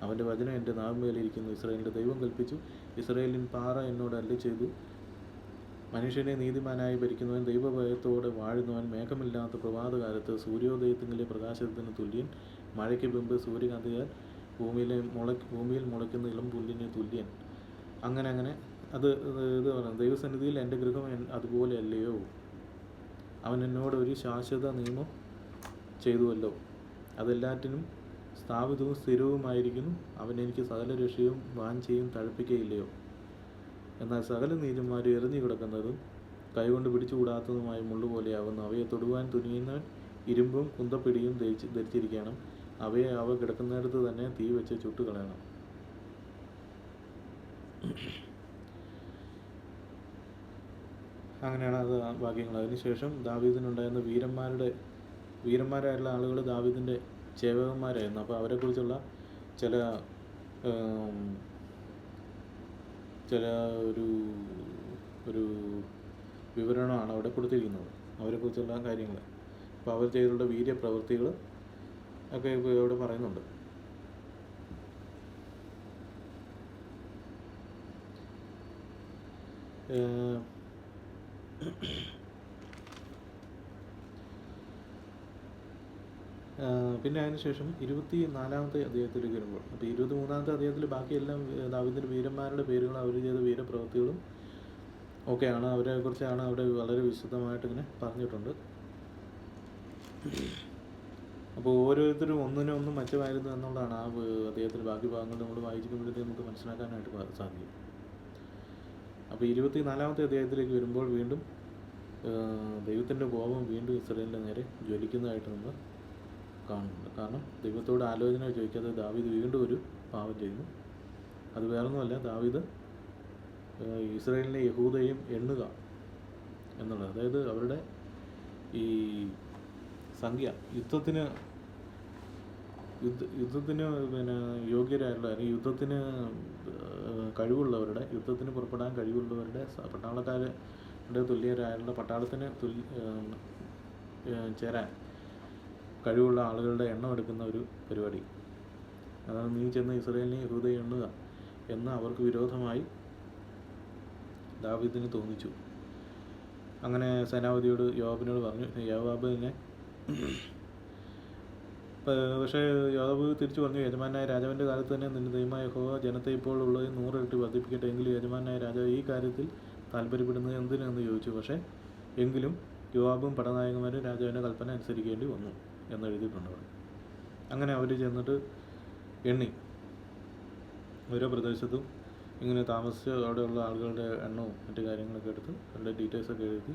അവൻ്റെ വചനം എൻ്റെ നാവിന്മേലിരിക്കുന്നു. ഇസ്രായേലിൻ്റെ ദൈവം കൽപ്പിച്ചു, ഇസ്രായേലിൻ പാറ എന്നോട് അരുളി ചെയ്തു, മനുഷ്യനെ നീതിമാനായി ഭരിക്കുന്നവൻ, ദൈവഭയത്തോടെ വാഴുന്നവൻ, മേഘമില്ലാത്ത പ്രഭാതകാലത്ത് സൂര്യോദയത്തിലെ പ്രകാശത്തിന് തുല്യൻ, മഴയ്ക്ക് മുമ്പ് സൂര്യകാന്തിയാൽ ഭൂമിയിൽ മുളയ്ക്കുന്ന ഇളം പുല്ലിന് തുല്യൻ. അങ്ങനെ അത് പറഞ്ഞു, ദൈവസന്നിധിയിൽ എൻ്റെ ഗൃഹം അതുപോലെ അല്ലയോ, അവൻ എന്നോട് ഒരു ശാശ്വത നിയമം ചെയ്തുവല്ലോ, അതെല്ലാറ്റിനും സ്ഥാപിതവും സ്ഥിരവുമായിരിക്കുന്നു. അവൻ എനിക്ക് സകല രക്ഷയും വാഞ്ചയും തഴപ്പിക്കുകയില്ലയോ. എന്നാൽ സകല നീതിമാരും എറിഞ്ഞു കിടക്കുന്നതും കൈകൊണ്ട് പിടിച്ചുകൂടാത്തതുമായ മുള്ളുപോലെയാവുന്നു. അവയെ തൊടുവാൻ തുനിയുന്നവൻ ഇരുമ്പും കുന്തപ്പിടിയും ധരിച്ചിരിക്കണം. അവയെ അവ കിടക്കുന്നിടത്ത് തന്നെ തീ വെച്ച് ചുട്ടുകളയണം. അങ്ങനെയാണ് അത് വാക്യങ്ങൾ. അതിനുശേഷം ദാവീദിനുണ്ടായിരുന്ന വീരന്മാരായിട്ടുള്ള ആളുകൾ ദാവീദിൻ്റെ സേവകന്മാരായിരുന്നു. അപ്പോൾ അവരെക്കുറിച്ചുള്ള ചില ഒരു വിവരണമാണ് അവിടെ കൊടുത്തിരിക്കുന്നത്, അവരെക്കുറിച്ചുള്ള കാര്യങ്ങൾ. അപ്പോൾ അവർ ചെയ്തിട്ടുള്ള വീര്യപ്രവൃത്തികൾ ഒക്കെ ഇവിടെ പറയുന്നുണ്ട്. പിന്നെ അതിനുശേഷം 24-ാമത്തെ അധ്യായത്തിലേക്ക് വരുമ്പോൾ, അപ്പോൾ 23-ാമത്തെ അധ്യായത്തിൽ ബാക്കിയെല്ലാം ദാവീദിൻ്റെ വീരന്മാരുടെ പേരുകളും അവർ ചെയ്ത വീരപ്രവൃത്തികളും ഒക്കെയാണ്. അവരെക്കുറിച്ചാണ് അവിടെ വളരെ വിശദമായിട്ട് ഇങ്ങനെ പറഞ്ഞിട്ടുണ്ട്. അപ്പോൾ ഓരോരുത്തരും ഒന്നിനൊന്നും മെച്ചമായിരുന്നു എന്നുള്ളതാണ് ആ അദ്ദേഹത്തിൻ്റെ ബാക്കി ഭാഗങ്ങൾ നമ്മൾ വായിക്കുമ്പോഴത്തേക്ക് നമുക്ക് മനസ്സിലാക്കാനായിട്ട് സാധിക്കും. അപ്പോൾ 24-ാമത്തെ അധ്യായത്തിലേക്ക് വരുമ്പോൾ വീണ്ടും ദൈവത്തിൻ്റെ കോപം വീണ്ടും ഇസ്രായേലിൻ്റെ നേരെ ജ്വലിക്കുന്നതായിട്ട് നമ്മൾ കാണുന്നുണ്ട്. കാരണം ദൈവത്തോട് ആലോചന ചോദിക്കാതെ ദാവീദ് വീണ്ടും ഒരു പാപം ചെയ്യുന്നു. അത് വേറൊന്നുമല്ല, ദാവീദ് ഇസ്രായേലിനെ യഹൂദയും എണ്ണുക എന്നുള്ളത്. അതായത് അവരുടെ ഈ സംഖ്യ യുദ്ധത്തിന് പിന്നെ യോഗ്യരായുള്ള അല്ലെങ്കിൽ യുദ്ധത്തിന് കഴിവുള്ളവരുടെ, യുദ്ധത്തിന് പുറപ്പെടാൻ കഴിവുള്ളവരുടെ പട്ടാളക്കാരുടെ തുല്യരായുള്ള പട്ടാളത്തിന് ചേരാൻ കഴിവുള്ള ആളുകളുടെ എണ്ണം എടുക്കുന്ന ഒരു പരിപാടി. അതാണ് നീ ചെന്ന് ഇസ്രായേലിനെ യഹൂദയെ എണ്ണുക എന്ന് അവർക്ക് വിരോധമായി ദാവീദിന് തോന്നിച്ചു. അങ്ങനെ സേനാപതിയോട് യോവാബിനോട് പറഞ്ഞു. യോവാബിനെ പക്ഷേ യോവാബ് തിരിച്ചു പറഞ്ഞു, യജമാനായ രാജാവിൻ്റെ കാലത്ത് തന്നെ നിന്റെ ദൈവമായ യഹോവ ജനത്തെ ഇപ്പോൾ ഉള്ളത് 100 ഇരട്ടി വർദ്ധിപ്പിക്കട്ടെ. എങ്കിലും യജമാനായ രാജാവ് ഈ കാര്യത്തിൽ താല്പര്യപ്പെടുന്നത് എന്തിനെന്ന് ചോദിച്ചു. പക്ഷേ എങ്കിലും യോവാബും പടനായകന്മാരും രാജാവിൻ്റെ കൽപ്പന അനുസരിക്കേണ്ടി വന്നു എന്ന് എഴുതിയിട്ടുണ്ട് അവിടെ. അങ്ങനെ അവർ ചെന്നിട്ട് എണ്ണി ഓരോ പ്രദേശത്തും ഇങ്ങനെ താമസിച്ച് അവിടെയുള്ള ആളുകളുടെ എണ്ണവും മറ്റു കാര്യങ്ങളൊക്കെ എടുത്ത് അവരുടെ ഡീറ്റെയിൽസൊക്കെ എഴുതി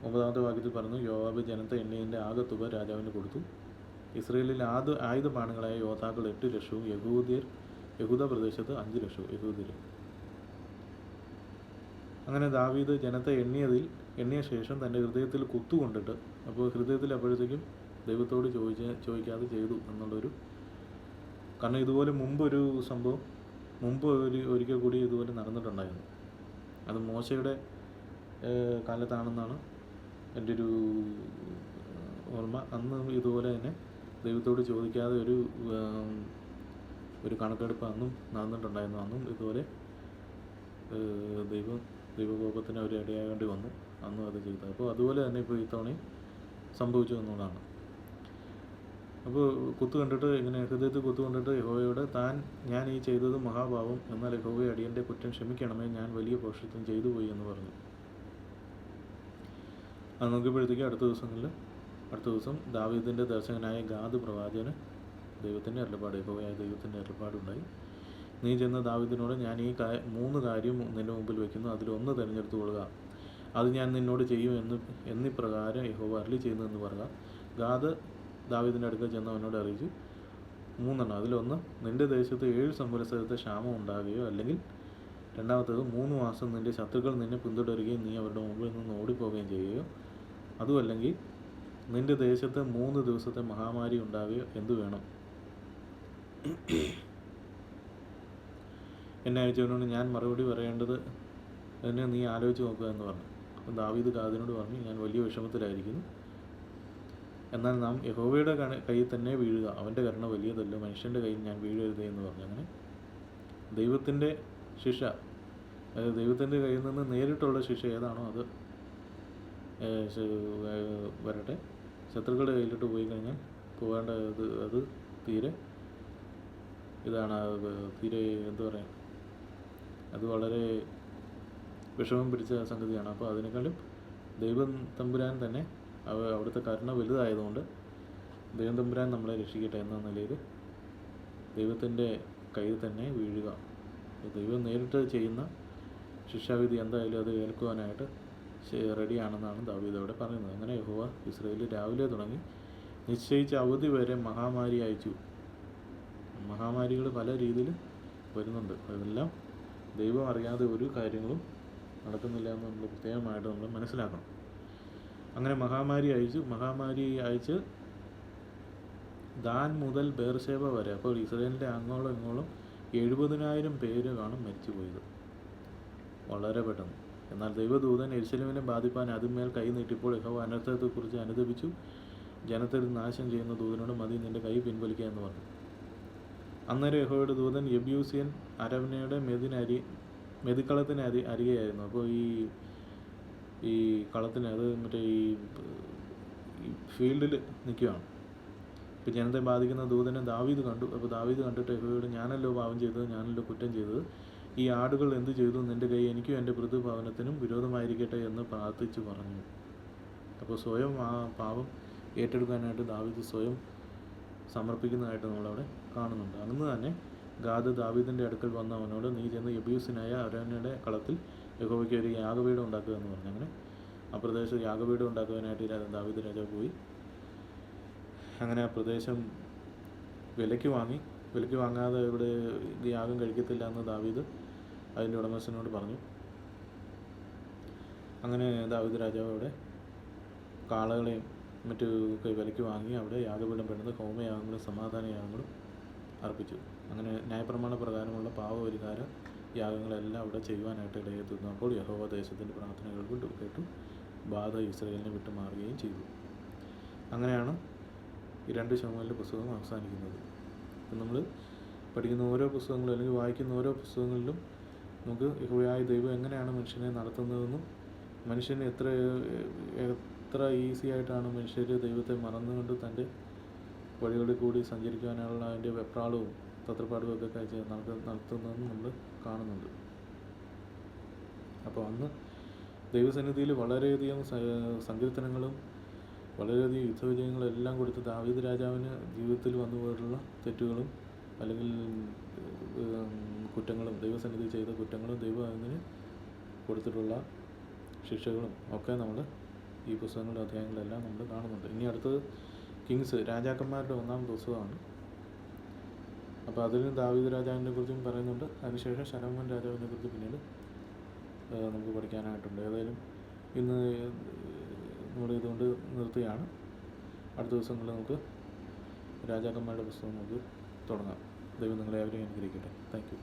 9-ാമത്തെ വാക്യത്തിൽ പറഞ്ഞു, യോവാബ് ജനത്തെ എണ്ണീൻ്റെ ആകെ തുക രാജാവിന് കൊടുത്തു. ഇസ്രായേലിൽ ആയുധപാണികളായ യോദ്ധാക്കൾ 8 ലക്ഷവും യഹൂദ പ്രദേശത്ത് 5 ലക്ഷവും യഹൂദർ. അങ്ങനെ ദാവീദ് ജനത്തെ എണ്ണിയ ശേഷം തൻ്റെ ഹൃദയത്തിൽ കുത്തുകൊണ്ടിട്ട്, അപ്പോൾ ഹൃദയത്തിൽ അപ്പോഴത്തേക്കും ദൈവത്തോട് ചോദിക്കാതെ ചെയ്തു എന്നുള്ളൊരു, കാരണം ഇതുപോലെ മുമ്പൊരു സംഭവം ഒരിക്കൽ കൂടി ഇതുപോലെ നടന്നിട്ടുണ്ടായിരുന്നു. അത് മോശയുടെ കാലത്താണെന്നാണ് എൻ്റെ ഒരു ഓർമ്മ. അന്ന് ഇതുപോലെ തന്നെ ദൈവത്തോട് ചോദിക്കാതെ ഒരു കണക്കെടുപ്പ് അന്നും നടന്നിട്ടുണ്ടായിരുന്നു. അന്നും ഇതുപോലെ ദൈവകോപത്തിന് അവർ ഇടയാകേണ്ടി വന്നു. അന്നും അത് ചെയ്തത്. അപ്പോൾ അതുപോലെ തന്നെ ഇപ്പോൾ ഇത്തവണയും സംഭവിച്ചു എന്നുള്ളതാണ്. അപ്പോൾ ഹൃദയത്തിൽ കുത്തു കണ്ടിട്ട് യഹോവയോട് ഞാൻ ഈ ചെയ്തത് മഹാപാപം, എന്നാൽ യഹോവയെ അടിയൻ്റെ കുറ്റം ക്ഷമിക്കണമേ, ഞാൻ വലിയ ഭോഷത്വം ചെയ്തു പോയി എന്ന് പറഞ്ഞു. അത് നോക്കിയപ്പോഴത്തേക്ക് അടുത്ത ദിവസം ദാവീദിൻ്റെ ദർശകനായ ഗാദ് പ്രവാചകന് യഹോവയായ ദൈവത്തിൻ്റെ അരുളപ്പാടുണ്ടായി. നീ ചെന്ന് ദാവീദിനോട്, ഞാൻ ഈ 3 കാര്യം നിൻ്റെ മുമ്പിൽ വയ്ക്കുന്നു, അതിലൊന്ന് തിരഞ്ഞെടുത്തു കൊള്ളുക, അത് ഞാൻ നിന്നോട് ചെയ്യും എന്നിപ്രകാരം യഹോവ അരുളി ചെയ്യുന്നതെന്ന് പറയുക. ഗാദ് ദാവീദിൻ്റെ അടുക്കൽ ചെന്ന് അവനോട് അറിയിച്ചു. 3 അതിലൊന്ന്, നിൻ്റെ ദേശത്ത് 7 സംവത്സരത്തെ ക്ഷാമം ഉണ്ടാകുകയോ, അല്ലെങ്കിൽ രണ്ടാമത്തേത് 3 മാസം നിൻ്റെ ശത്രുക്കൾ നിന്നെ പിന്തുടരുകയും നീ അവരുടെ മുമ്പിൽ നിന്ന് ഓടിപ്പോവുകയും ചെയ്യുകയോ, അതുമല്ലെങ്കിൽ നിൻ്റെ ദേശത്ത് 3 ദിവസത്തെ മഹാമാരി ഉണ്ടാകുകയോ എന്തു വേണം? എന്നെ അയച്ചവനോട് ഞാൻ മറുപടി പറയേണ്ടത് എന്നെ നീ ആലോചിച്ച് നോക്കുക എന്ന് പറഞ്ഞു. അപ്പം ദാവീദ് ഗാദിനോട് പറഞ്ഞു, ഞാൻ വലിയ വിഷമത്തിലായിരിക്കുന്നു. എന്നാൽ നാം യഹോവയുടെ കയ്യിൽ തന്നെ വീഴുക, അവൻ്റെ കരുണ വലിയതല്ലോ, മനുഷ്യൻ്റെ കയ്യിൽ ഞാൻ വീഴരുതേ എന്ന് പറഞ്ഞു. അങ്ങനെ ദൈവത്തിൻ്റെ ശിക്ഷ, അതായത് ദൈവത്തിൻ്റെ കയ്യിൽ നിന്ന് നേരിട്ടുള്ള ശിക്ഷ ഏതാണോ അത് വരട്ടെ. ശത്രുക്കളുടെ കയ്യിലോട്ട് പോയി കഴിഞ്ഞാൽ പോകേണ്ട അത് തീരെ എന്താ പറയുക, അത് വളരെ വിഷമം പിടിച്ച സംഗതിയാണ്. അപ്പോൾ അതിനേക്കാളും ദൈവം തമ്പുരാൻ തന്നെ അവിടുത്തെ കരുണ വലുതായതുകൊണ്ട് ദൈവം തമ്പുരാൻ നമ്മളെ രക്ഷിക്കട്ടെ എന്ന നിലയിൽ ദൈവത്തിൻ്റെ കയ്യിൽ തന്നെ വീഴുക. ദൈവം നേരിട്ട് ചെയ്യുന്ന ശിക്ഷാവിധി എന്തായാലും അത് ഏൽക്കുവാനായിട്ട് റെഡിയാണെന്നാണ് ദാവീദ് അവിടെ പറയുന്നത്. അങ്ങനെ യഹോവ ഇസ്രായേലിൽ രാവിലെ തുടങ്ങി നിശ്ചയിച്ച അവധി വരെ മഹാമാരി അയച്ചു. മഹാമാരികൾ പല രീതിയിൽ വരുന്നുണ്ട്. അതെല്ലാം ദൈവം അറിയാതെ ഒരു കാര്യങ്ങളും നടക്കുന്നില്ല എന്ന് നമ്മൾ പ്രത്യേകമായിട്ട് നമ്മൾ മനസ്സിലാക്കണം. അങ്ങനെ മഹാമാരി അയച്ച് ദാൻ മുതൽ ബേർശേബ വരെ, അപ്പോൾ ഇസ്രായേലിൻ്റെ അങ്ങോളം ഇങ്ങോളം 70,000 പേര് കാണും മരിച്ചു പോയത് വളരെ പെട്ടെന്ന്. എന്നാൽ ദൈവദൂതൻ യെരൂശലേമിനെ ബാധിപ്പാൻ അതിന്മേൽ കൈ നീട്ടിയപ്പോൾ യഹോവ അനർത്ഥത്തെക്കുറിച്ച് അനുദപിച്ചു. ജനത്തെ നാശം ചെയ്യുന്ന ദൂതനോട് മതി, നിൻ്റെ കൈ പിൻവലിക്കുക എന്ന് പറഞ്ഞു. അന്നേരം യഹോവയുടെ ദൂതൻ യെബ്യൂസിയൻ അരവനയുടെ മെതിക്കളത്തിന് അരികെയായിരുന്നു. അപ്പോൾ ഈ കളത്തിന്, അത് മറ്റേ ഈ ഫീൽഡിൽ നിൽക്കുകയാണ്. ഇപ്പോൾ ജനത്തെ ബാധിക്കുന്ന ദൂതനെ ദാവീദ് കണ്ടു. അപ്പോൾ ദാവീദ് കണ്ടിട്ട് യഹോവയോട്, ഞാനല്ലോ പാപം ചെയ്തത്, ഞാനല്ലോ കുറ്റം ചെയ്തത്, ഈ ആടുകൾ എന്ത് ചെയ്തു? നിൻ്റെ കൈ എനിക്കും എൻ്റെ ഭവനത്തിനും വിരോധമായിരിക്കട്ടെ എന്ന് പ്രാർത്ഥിച്ചു പറഞ്ഞു. അപ്പോൾ സ്വയം ആ പാപം ഏറ്റെടുക്കാനായിട്ട് ദാവീദ് സ്വയം സമർപ്പിക്കുന്നതായിട്ട് നമ്മളവിടെ കാണുന്നുണ്ട്. അന്ന് തന്നെ ഗാദ് ദാവീദിൻ്റെ അടുക്കൽ വന്ന് അവനോട്, നീ ചെന്ന് യെബൂസ്യനായ അരാമ്യരുടെ കളത്തിൽ യഹോവയ്ക്ക് ഒരു യാഗപീഠം ഉണ്ടാക്കുക എന്ന് പറഞ്ഞു. അങ്ങനെ ആ പ്രദേശത്ത് യാഗപീഠം ഉണ്ടാക്കുവാനായിട്ട് ദാവീദ് രാജാവ് പോയി. അങ്ങനെ ആ പ്രദേശം വിലയ്ക്ക് വാങ്ങാതെ ഇവിടെ യാഗം കഴിക്കത്തില്ല എന്ന് ദാവീദ് അതിൻ്റെ ഉടമസ്ഥനോട് പറഞ്ഞു. അങ്ങനെ ദാവീദ് രാജാവ് അവിടെ കാളകളെയും മറ്റു വിലയ്ക്ക് വാങ്ങി അവിടെ യാഗപീഠം പണിത് ഹോമയാഗങ്ങളും സമാധാന യാഗങ്ങളും അർപ്പിച്ചു. അങ്ങനെ ന്യായപ്രമാണ പ്രകാരമുള്ള പാപപരിഹാര യാഗങ്ങളെല്ലാം അവിടെ ചെയ്യുവാനായിട്ട് ഇടയെത്തുന്നു. അപ്പോൾ യഹോവ ദേശത്തിൻ്റെ പ്രാർത്ഥനകൾ കേട്ടു ബാധ ഇസ്രായേലിനെ വിട്ടു മാറുകയും ചെയ്തു. അങ്ങനെയാണ് ഈ 2 ശമൂവേലിൻ്റെ പുസ്തകം അവസാനിക്കുന്നത്. അപ്പം നമ്മൾ പഠിക്കുന്ന ഓരോ പുസ്തകങ്ങളും അല്ലെങ്കിൽ വായിക്കുന്ന ഓരോ പുസ്തകങ്ങളിലും നമുക്ക് യഹോവയായ ദൈവം എങ്ങനെയാണ് മനുഷ്യനെ നടത്തുന്നതെന്നും മനുഷ്യന് എത്ര ഈസി ആയിട്ടാണ് മനുഷ്യർ ദൈവത്തെ മറന്നുകൊണ്ട് തൻ്റെ വഴികളിൽ കൂടി സഞ്ചരിക്കാനുള്ള അതിൻ്റെ വെപ്രാളവും തത്രപ്പാടും ഒക്കെ നടത്തുന്നതെന്ന് നമ്മൾ കാണുന്നുണ്ട്. അപ്പോൾ അന്ന് ദൈവസന്നിധിയിൽ വളരെയധികം സങ്കീർത്തനങ്ങളും വളരെയധികം യുദ്ധവിജയങ്ങളും എല്ലാം കൊടുത്ത് ദാവീദ് രാജാവിന് ജീവിതത്തിൽ വന്നു പോയിട്ടുള്ള തെറ്റുകളും അല്ലെങ്കിൽ കുറ്റങ്ങളും, ദൈവസന്നിധി ചെയ്ത കുറ്റങ്ങളും ദൈവം അതിന് കൊടുത്തിട്ടുള്ള ശിക്ഷകളും ഒക്കെ നമ്മൾ ഈ പുസ്തകങ്ങളുടെ അധ്യായങ്ങളെല്ലാം നമ്മൾ കാണുന്നുണ്ട്. ഇനി അടുത്തത് കിങ്സ്, രാജാക്കന്മാരുടെ 1-ാം പുസ്തകമാണ്. അപ്പോൾ അതിലും ദാവീദ് രാജാവിനെ കുറിച്ചും പറയുന്നുണ്ട്. അതിനുശേഷം ശലോമോൻ രാജാവിനെ കുറിച്ച് പിന്നീട് നമുക്ക് പഠിക്കാനായിട്ടുണ്ട്. ഏതായാലും ഇന്ന് നമ്മൾ ഇതുകൊണ്ട് നിർത്തുകയാണ്. അടുത്ത ദിവസങ്ങളിൽ നമുക്ക് രാജാക്കന്മാരുടെ പുസ്തകം നമുക്ക് തുടങ്ങാം. ദൈവം നിങ്ങളെ അവരെ അനുഗ്രഹിക്കട്ടെ. Thank you.